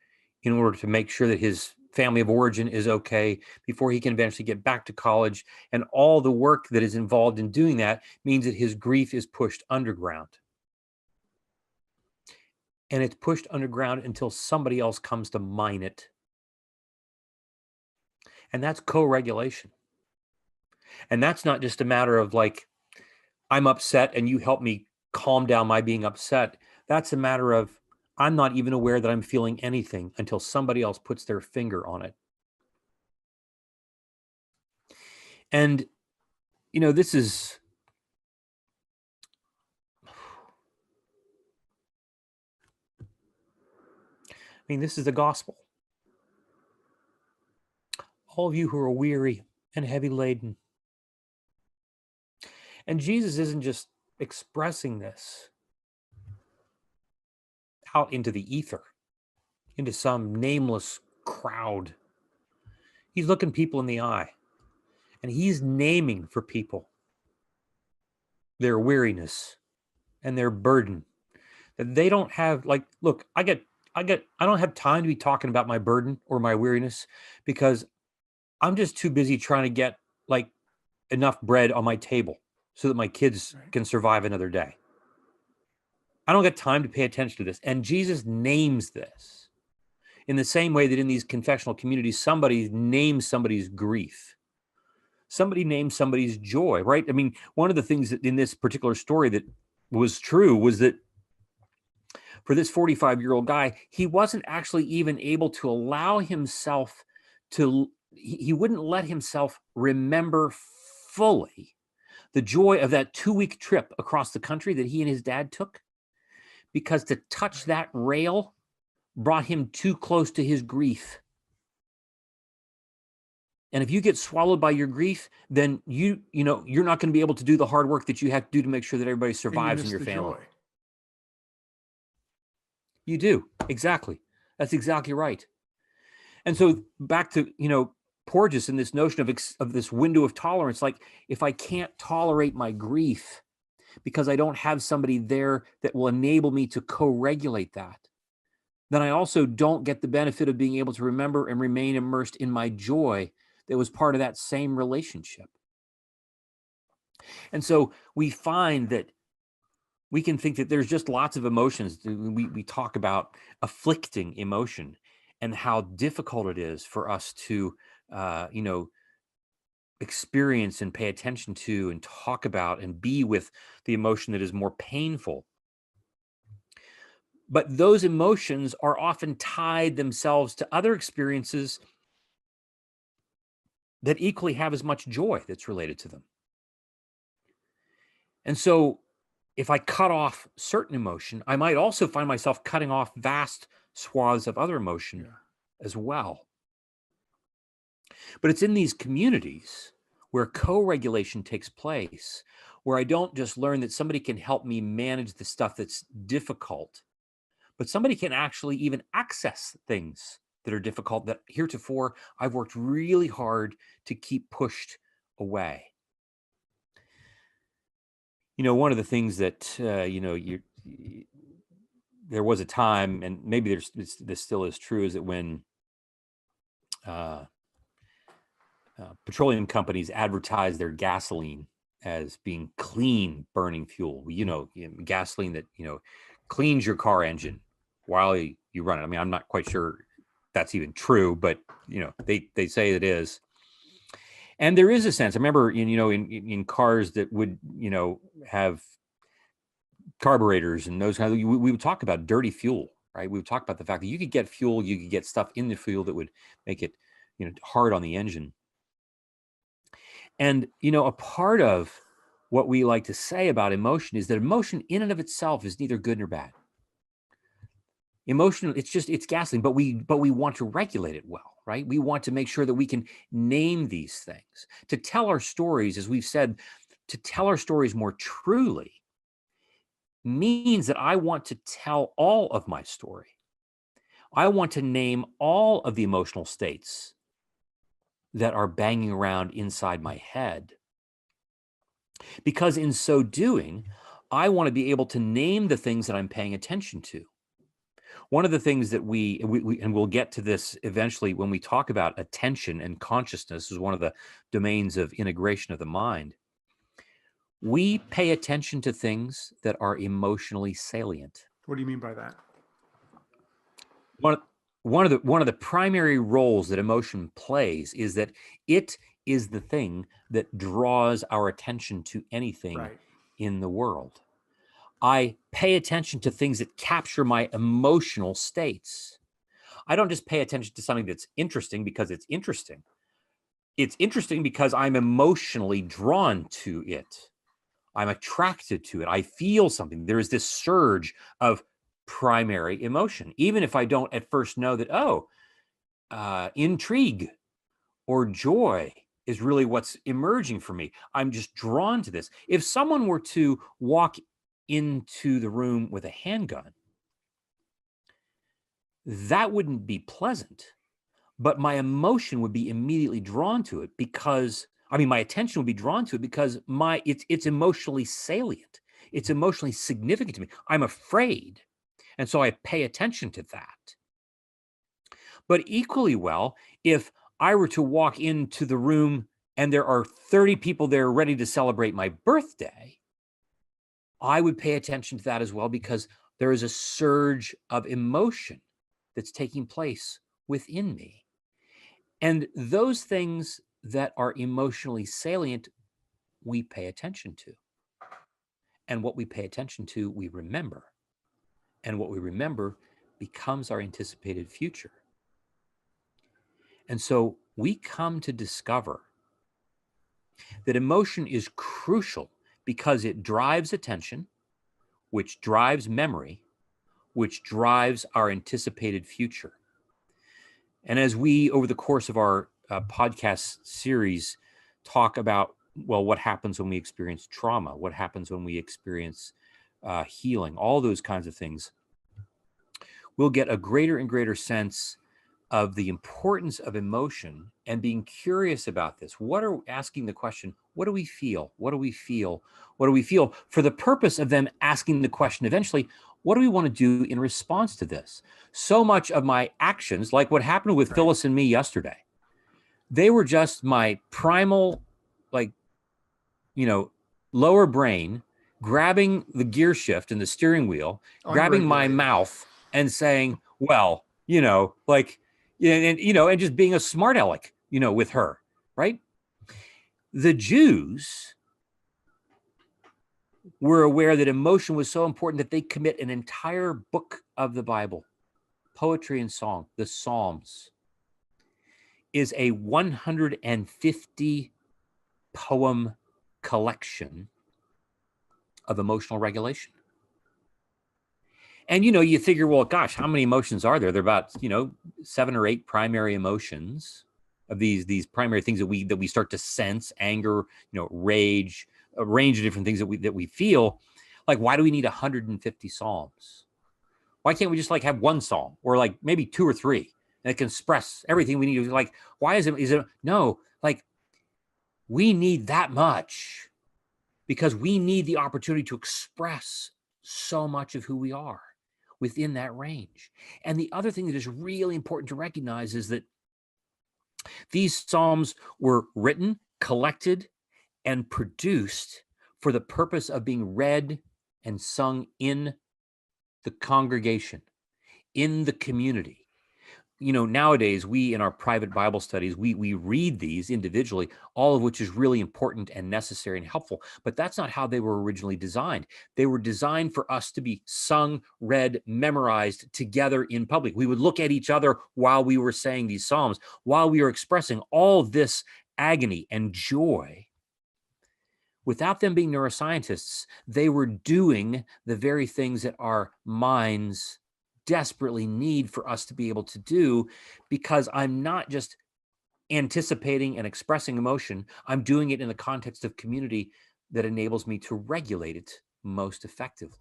in order to make sure that his family of origin is okay, before he can eventually get back to college. And all the work that is involved in doing that means that his grief is pushed underground. And it's pushed underground until somebody else comes to mine it. And that's co-regulation. And that's not just a matter of like, I'm upset and you help me calm down my being upset. That's a matter of, I'm not even aware that I'm feeling anything until somebody else puts their finger on it. And, this is, this is the gospel. All of you who are weary and heavy laden. And Jesus isn't just expressing this out into the ether, into some nameless crowd. He's looking people in the eye, and he's naming for people their weariness and their burden, that they don't have. Like, look, I don't have time to be talking about my burden or my weariness, because I'm just too busy trying to get like enough bread on my table so that my kids can survive another day. I don't get time to pay attention to this. And Jesus names this in the same way that in these confessional communities, somebody names somebody's grief. Somebody names somebody's joy, right? I mean, one of the things that in this particular story that was true was that for this 45-year-old guy, he wasn't actually even able to allow himself to, he wouldn't let himself remember fully the joy of that 2-week trip across the country that he and his dad took, because to touch that rail brought him too close to his grief. And if you get swallowed by your grief, then you're not going to be able to do the hard work that you have to do to make sure that everybody survives in your family. Joy. You do. Exactly. That's exactly right. And so back to, Porges and this notion of this window of tolerance, like if I can't tolerate my grief because I don't have somebody there that will enable me to co-regulate that, then I also don't get the benefit of being able to remember and remain immersed in my joy that was part of that same relationship. And so we find that we can think that there's just lots of emotions. We talk about afflicting emotion and how difficult it is for us to, experience and pay attention to and talk about and be with the emotion that is more painful. But those emotions are often tied themselves to other experiences that equally have as much joy that's related to them. And so if I cut off certain emotion, I might also find myself cutting off vast swaths of other emotion as well. But it's in these communities where co-regulation takes place, where I don't just learn that somebody can help me manage the stuff that's difficult, but somebody can actually even access things that are difficult that heretofore I've worked really hard to keep pushed away. One of the things that, there was a time, and maybe this still is true, is that when petroleum companies advertise their gasoline as being clean burning fuel, gasoline that, cleans your car engine while you run it. I mean, I'm not quite sure that's even true, but, they say it is. And there is a sense, I remember, in cars that would, have carburetors and those kinds of, we would talk about dirty fuel, right? We would talk about the fact that you could get fuel, you could get stuff in the fuel that would make it, hard on the engine. And, a part of what we like to say about emotion is that emotion in and of itself is neither good nor bad. Emotion, it's gasoline, but we want to regulate it well, right? We want to make sure that we can name these things. To tell our stories, as we've said, to tell our stories more truly means that I want to tell all of my story. I want to name all of the emotional states that are banging around inside my head. Because in so doing, I want to be able to name the things that I'm paying attention to. One of the things that and we'll get to this eventually when we talk about attention and consciousness is one of the domains of integration of the mind. We pay attention to things that are emotionally salient. What do you mean by that? One of the primary roles that emotion plays is that it is the thing that draws our attention to anything Right. in the world. I pay attention to things that capture my emotional states. I don't just pay attention to something that's interesting because it's interesting. It's interesting because I'm emotionally drawn to it. I'm attracted to it. I feel something. There is this surge of primary emotion, even if I don't at first know that, intrigue or joy is really what's emerging for me. I'm just drawn to this. If someone were to walk into the room with a handgun, that wouldn't be pleasant, but my emotion would be immediately drawn to it because, my attention would be drawn to it because it's emotionally salient. It's emotionally significant to me. I'm afraid. And so I pay attention to that. But equally well, if I were to walk into the room and there are 30 people there ready to celebrate my birthday, I would pay attention to that as well because there is a surge of emotion that's taking place within me. And those things that are emotionally salient, we pay attention to. And what we pay attention to, we remember. And what we remember becomes our anticipated future. And so we come to discover that emotion is crucial because it drives attention, which drives memory, which drives our anticipated future. And as we, over the course of our podcast series, talk about, what happens when we experience trauma, what happens when we experience healing, all those kinds of things, we'll get a greater and greater sense of the importance of emotion and being curious about this. Asking the question, what do we feel? What do we feel? What do we feel? For the purpose of them asking the question eventually, what do we want to do in response to this? So much of my actions, like what happened with Phyllis and me yesterday, they were just my primal, lower brain grabbing the gear shift and the steering wheel, grabbing my mouth and saying, and just being a smart aleck, with her, right? The Jews were aware that emotion was so important that they commit an entire book of the Bible, poetry and song, the Psalms, is a 150 poem collection of emotional regulation. And, you figure, well, gosh, how many emotions are there? There are about, 7 or 8 primary emotions of these primary things that we start to sense: anger, rage, a range of different things that we feel. Like, why do we need 150 Psalms? Why can't we just have one psalm or maybe 2 or 3 and it can express everything we need? Why is it no, we need that much because we need the opportunity to express so much of who we are within that range. And the other thing that is really important to recognize is that these Psalms were written, collected, and produced for the purpose of being read and sung in the congregation, in the community. Nowadays, we in our private Bible studies, we read these individually, all of which is really important and necessary and helpful. But that's not how they were originally designed. They were designed for us to be sung, read, memorized together in public. We would look at each other while we were saying these Psalms, while we were expressing all this agony and joy. Without them being neuroscientists, they were doing the very things that our minds desperately need for us to be able to do, because I'm not just anticipating and expressing emotion. I'm doing it in the context of community that enables me to regulate it most effectively.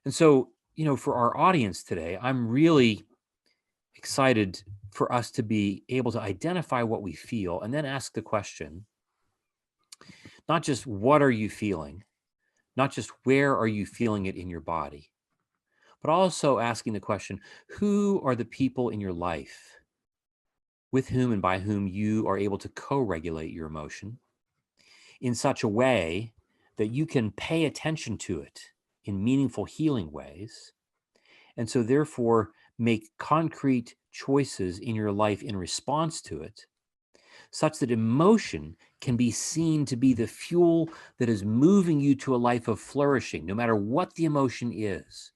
And so, for our audience today, I'm really excited for us to be able to identify what we feel and then ask the question, not just what are you feeling, not just where are you feeling it in your body, but also asking the question, who are the people in your life with whom and by whom you are able to co-regulate your emotion in such a way that you can pay attention to it in meaningful, healing ways. And so therefore make concrete choices in your life in response to it, such that emotion can be seen to be the fuel that is moving you to a life of flourishing, no matter what the emotion is.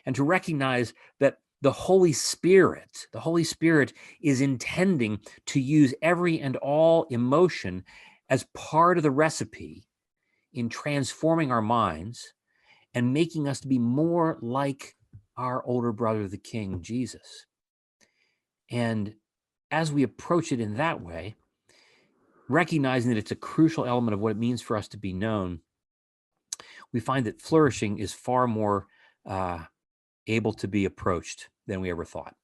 And to recognize that the Holy Spirit is intending to use every and all emotion as part of the recipe in transforming our minds and making us to be more like our older brother, the King, Jesus. And as we approach it in that way, recognizing that it's a crucial element of what it means for us to be known, we find that flourishing is far more able to be approached than we ever thought.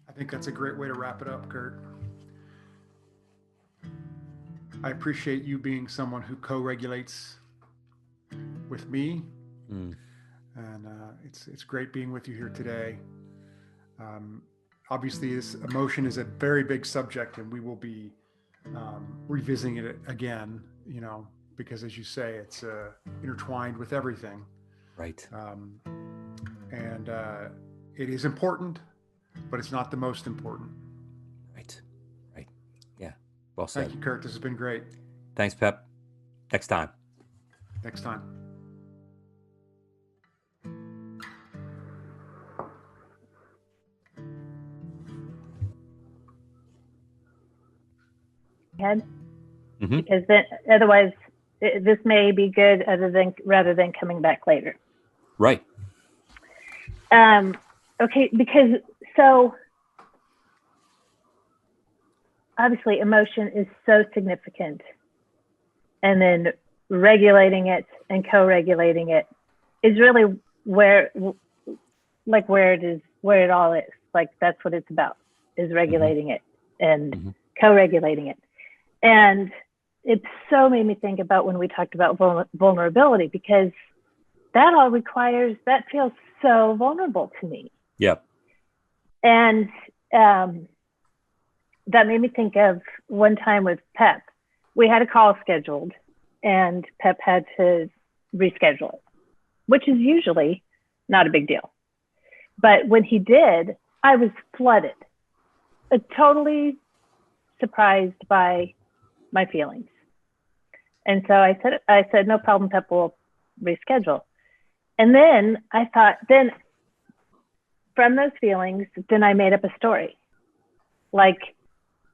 I think that's a great way to wrap it up, Kurt. I appreciate you being someone who co-regulates with me. And it's great being with you here today. Obviously, this emotion is a very big subject, and we will be revisiting it again, because as you say, it's intertwined with everything. Right. And it is important, but it's not the most important. Right. Yeah. Well said. Thank you, Kurt. This has been great. Thanks, Pep. Next time. Next time. Head, because then otherwise this may be good rather than coming back later. Right. Okay, because so obviously emotion is so significant, and then regulating it and co-regulating it is really where it all is. Like that's what it's about, is regulating it and co-regulating it. And it so made me think about when we talked about vulnerability, because that feels so vulnerable to me. Yep. And that made me think of one time with Pep. We had a call scheduled and Pep had to reschedule it, which is usually not a big deal. But when he did, I was flooded, totally surprised by my feelings. And so I said, no problem, Pep, will reschedule. And then I thought, then from those feelings, then I made up a story. Like,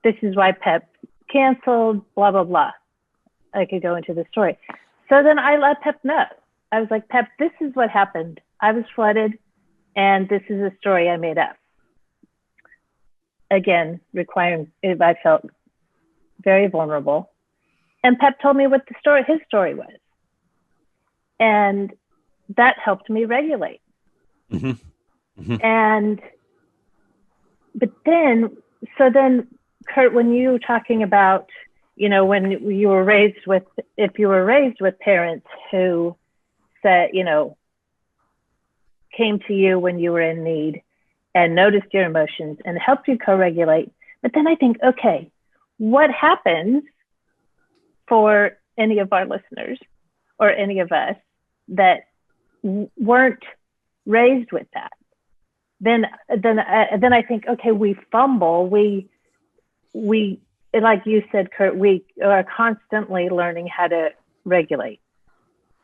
this is why Pep canceled, blah, blah, blah. I could go into the story. So then I let Pep know. I was like, Pep, this is what happened. I was flooded, and this is a story I made up. Again, I felt very vulnerable. And Pep told me what his story was. And that helped me regulate. But then, Kurt, when you were talking about, when you were raised with, if you were raised with parents who said, came to you when you were in need and noticed your emotions and helped you co-regulate. But then I think, okay, what happens for any of our listeners or any of us that weren't raised with that? Then I think, okay, we fumble. We, like you said, Kurt, we are constantly learning how to regulate.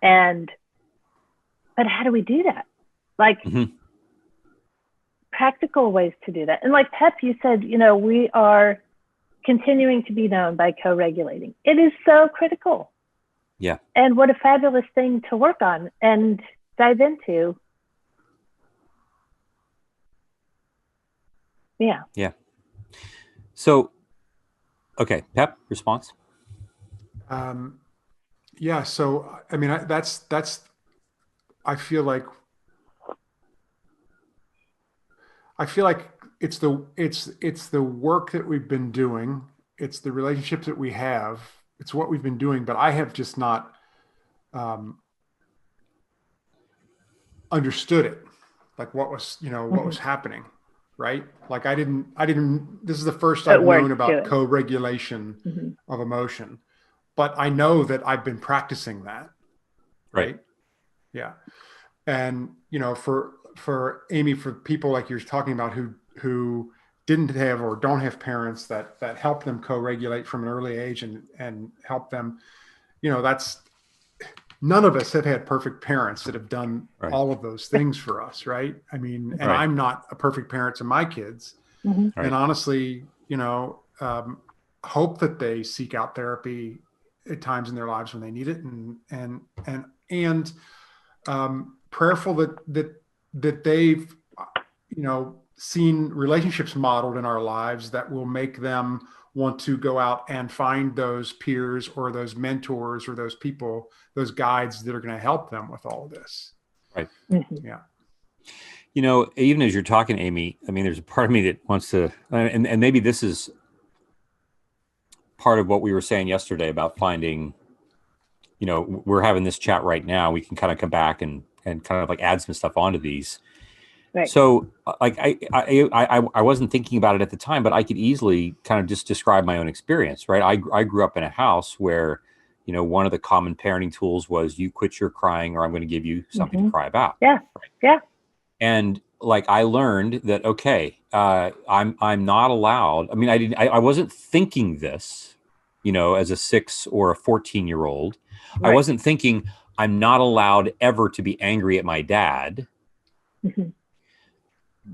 But how do we do that? Like practical ways to do that. And like Pep, you said, we are continuing to be known by co-regulating. It is so critical. Yeah. And what a fabulous thing to work on and dive into. Yeah. Yeah. So, okay, Pep, response? Yeah. So, I mean, I feel like it's the work that we've been doing. It's the relationships that we have. It's what we've been doing, but I have just not understood it, like what was, what was happening, right? Like I didn't, this is the first I've known about co-regulation of emotion, but I know that I've been practicing that. Right. Yeah. And, for Amy, for people like you're talking about who didn't have or don't have parents that help them co-regulate from an early age and help them, that's, none of us have had perfect parents that have done all of those things for us. Right. I mean, and I'm not a perfect parent to my kids. And honestly, hope that they seek out therapy at times in their lives when they need it, and prayerful that they've, seen relationships modeled in our lives that will make them want to go out and find those peers or those mentors or those people, those guides that are going to help them with all of this. Right. Yeah. Even as you're talking, Amy, I mean, there's a part of me that wants to, and maybe this is part of what we were saying yesterday about finding, we're having this chat right now. We can kind of come back and kind of like add some stuff onto these. Right. So like I wasn't thinking about it at the time, but I could easily kind of just describe my own experience, right? I grew up in a house where, one of the common parenting tools was you quit your crying or I'm going to give you something to cry about. Yeah. Yeah. And like I learned that, okay, I'm not allowed. I mean, I wasn't thinking this, as a 6 or a 14-year-old. Right. I wasn't thinking I'm not allowed ever to be angry at my dad.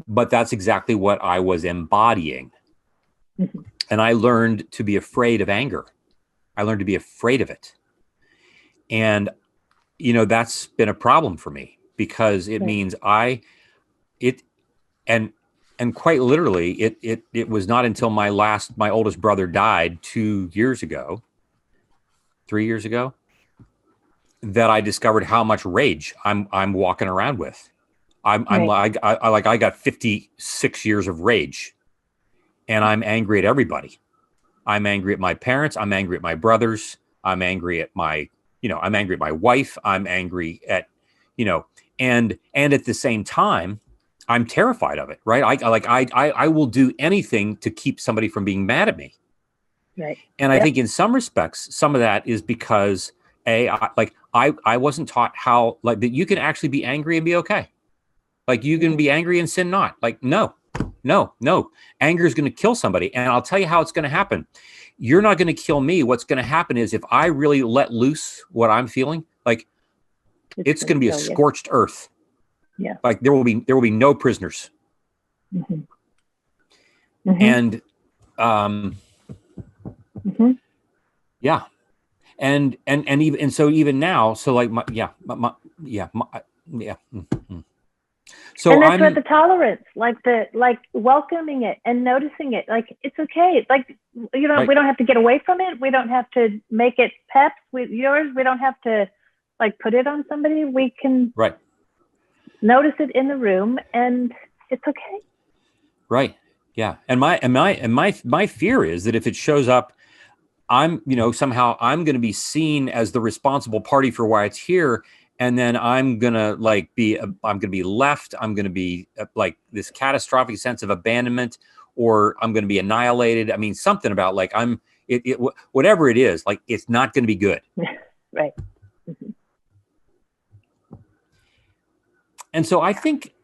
But that's exactly what I was embodying. And I learned to be afraid of anger. I learned to be afraid of it. And, that's been a problem for me because it means and quite literally, it was not until my oldest brother died 3 years ago, that I discovered how much rage I'm walking around with. I got 56 years of rage, and I'm angry at everybody. I'm angry at my parents. I'm angry at my brothers. I'm angry at I'm angry at my wife. I'm angry at, and at the same time, I'm terrified of it. Right. I will do anything to keep somebody from being mad at me. Right. And I think in some respects, some of that is because I wasn't taught how, like, that you can actually be angry and be okay. Like you can be angry and sin not. Like, no. Anger is going to kill somebody. And I'll tell you how it's going to happen. You're not going to kill me. What's going to happen is if I really let loose what I'm feeling, like it's going to be a scorched earth. Yeah. Like there will be no prisoners. And, yeah. And so even now, so like, So and that's what the tolerance, like welcoming it and noticing it, like it's okay. Like, we don't have to get away from it. We don't have to make it peps with yours. We don't have to like put it on somebody. We can notice it in the room and it's okay. Right. Yeah. And my fear is that if it shows up, I'm, somehow I'm going to be seen as the responsible party for why it's here. And then I'm going to be left. I'm going to be like this catastrophic sense of abandonment, or I'm going to be annihilated. I mean, something about like, whatever it is, like, it's not going to be good. Right. And so I think,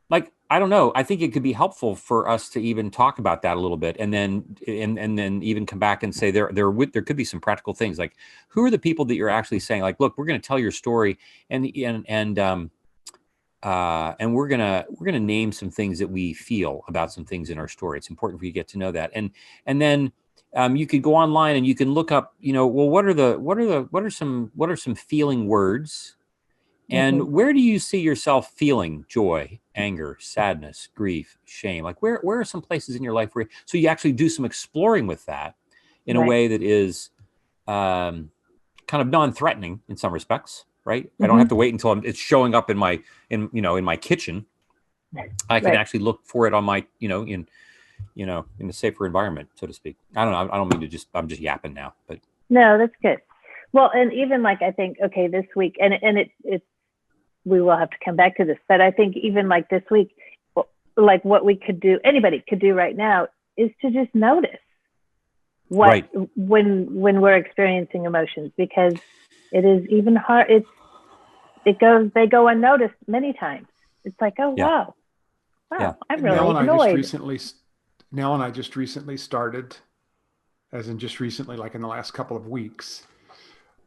like, I don't know, I think it could be helpful for us to even talk about that a little bit, and then even come back and say there could be some practical things, like who are the people that you're actually saying, like, look, we're going to tell your story, and we're gonna name some things that we feel about some things in our story. It's important for you to get to know that, and then you could go online and you can look up, well, what are some feeling words. And where do you see yourself feeling joy, anger, sadness, grief, shame? Like where are some places in your life so you actually do some exploring with that in a way that is kind of non-threatening in some respects, right? I don't have to wait until it's showing up in my kitchen. I can actually look for it on my, in a safer environment, so to speak. I don't know. I don't mean to I'm just yapping now, but. No, that's good. Well, and even like, I think, okay, this week, and it's we will have to come back to this. But I think even like this week, like what we could do, anybody could do right now, is to just notice what when we're experiencing emotions, because it is even hard. They go unnoticed many times. It's like, oh wow, I'm really annoyed. Nell and I just recently started, as in just recently, like in the last couple of weeks,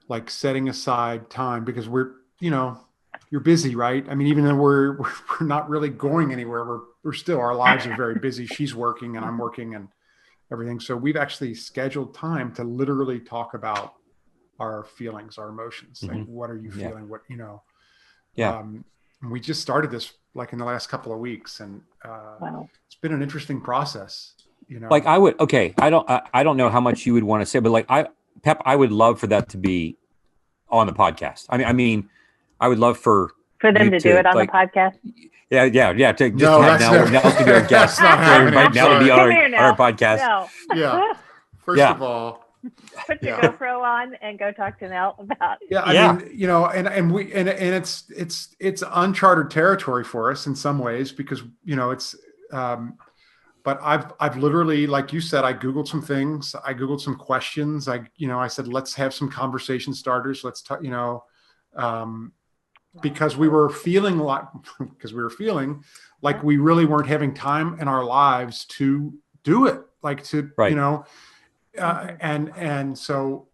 like setting aside time, because we're, you're busy, right? I mean, even though we're not really going anywhere, we're still, our lives are very busy. She's working and I'm working and everything. So we've actually scheduled time to literally talk about our feelings, our emotions. Like, what are you feeling? What, we just started this like in the last couple of weeks, and it's been an interesting process. Like I don't know how much you would want to say, but like Pep, I would love for that to be on the podcast. I mean, I would love for them to do it on the podcast. Yeah. To just have Nell to be our guest. Nell to be on our podcast. No. Yeah. First of all, put your GoPro on and go talk to Nell about. I mean, it's uncharted territory for us in some ways, because it's. But I've literally, like you said, I Googled some things. I Googled some questions. I said, let's have some conversation starters. Let's talk, because we were feeling like we really weren't having time in our lives to do it, like to, and so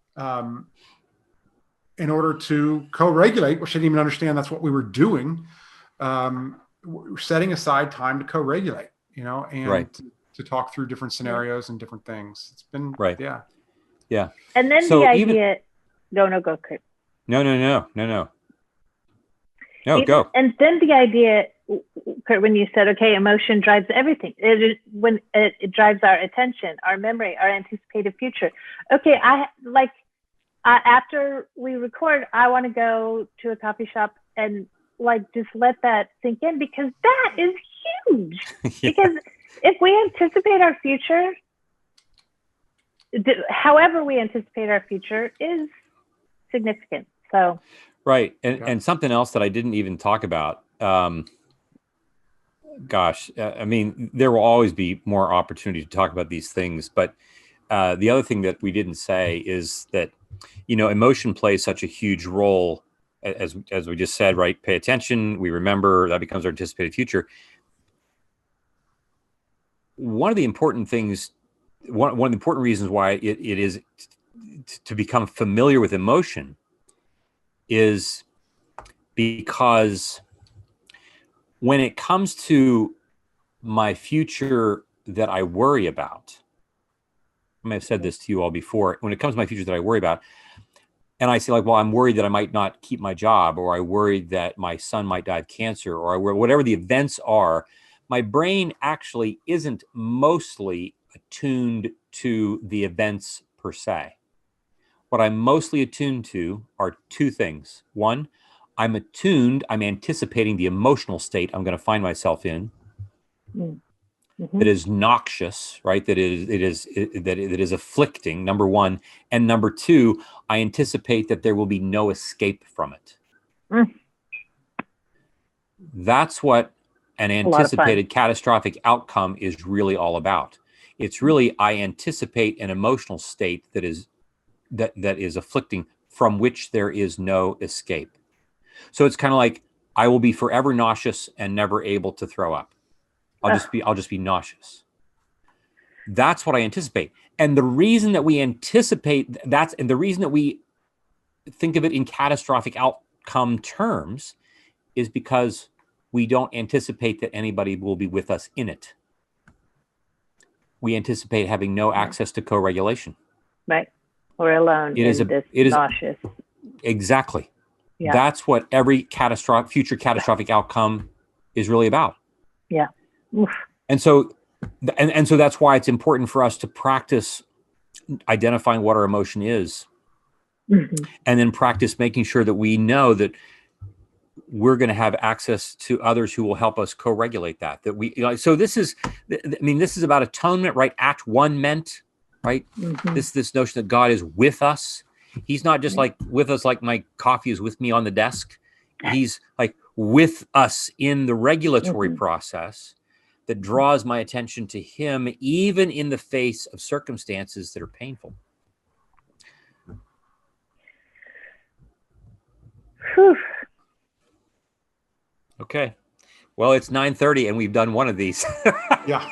in order to co-regulate, which I didn't even understand that's what we were doing, we're setting aside time to co-regulate, and to talk through different scenarios and different things. It's been Yeah. And then the idea, go CURT. No, go. And then the idea, CURT, when you said, okay, emotion drives everything. When it drives our attention, our memory, our anticipated future. Okay, after we record, I want to go to a coffee shop and just let that sink in, because that is huge. Because if we anticipate our future, however we anticipate our future is significant. So. Right. And something else that I didn't even talk about, I mean, there will always be more opportunity to talk about these things. But the other thing that we didn't say is that, emotion plays such a huge role, as we just said, right? Pay attention. We remember, that becomes our anticipated future. One of the important things, one of the important reasons why it is to become familiar with emotion is because when it comes to my future that I worry about, I may have said this to you all before, when it comes to my future that I worry about, and I say I'm worried that I might not keep my job, or I worry that my son might die of cancer, or I worry, whatever the events are, my brain actually isn't mostly attuned to the events per se. What I'm mostly attuned to are two things. One, I'm anticipating the emotional state I'm going to find myself in. That is noxious, right? That it is afflicting, number one. And number two, I anticipate that there will be no escape from it. That's what an anticipated catastrophic outcome is really all about. It's really, I anticipate an emotional state that is afflicting, from which there is no escape. So it's kind of like, I will be forever nauseous and never able to throw up. I'll just be nauseous. That's what I anticipate. And the reason that we anticipate and the reason that we think of it in catastrophic outcome terms is because we don't anticipate that anybody will be with us in it. We anticipate having no access to co-regulation. Right. We're alone. It is nauseous. Exactly. Yeah. That's what every future catastrophic outcome is really about. Yeah. Oof. And so that's why it's important for us to practice identifying what our emotion is, and then practice making sure that we know that we're going to have access to others who will help us co-regulate that. So this is about atonement, right? Act 1 meant, right? This notion that God is with us. He's not just like with us, like my coffee is with me on the desk. He's like with us in the regulatory Mhm. process that draws my attention to him, even in the face of circumstances that are painful. Whew. Okay. Well, it's 9:30 and we've done one of these. Yeah.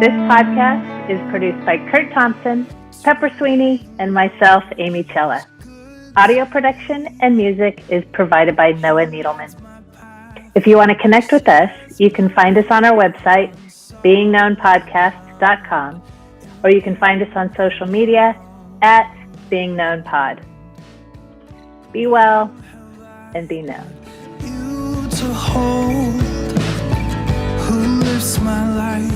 This podcast is produced by Kurt Thompson, Pepper Sweeney, and myself, Amy Chella. Audio production and music is provided by Noah Needleman. If you want to connect with us, you can find us on our website, beingknownpodcast.com, or you can find us on social media at beingknownpod. Be well and be known. You to hold, who lifts my life.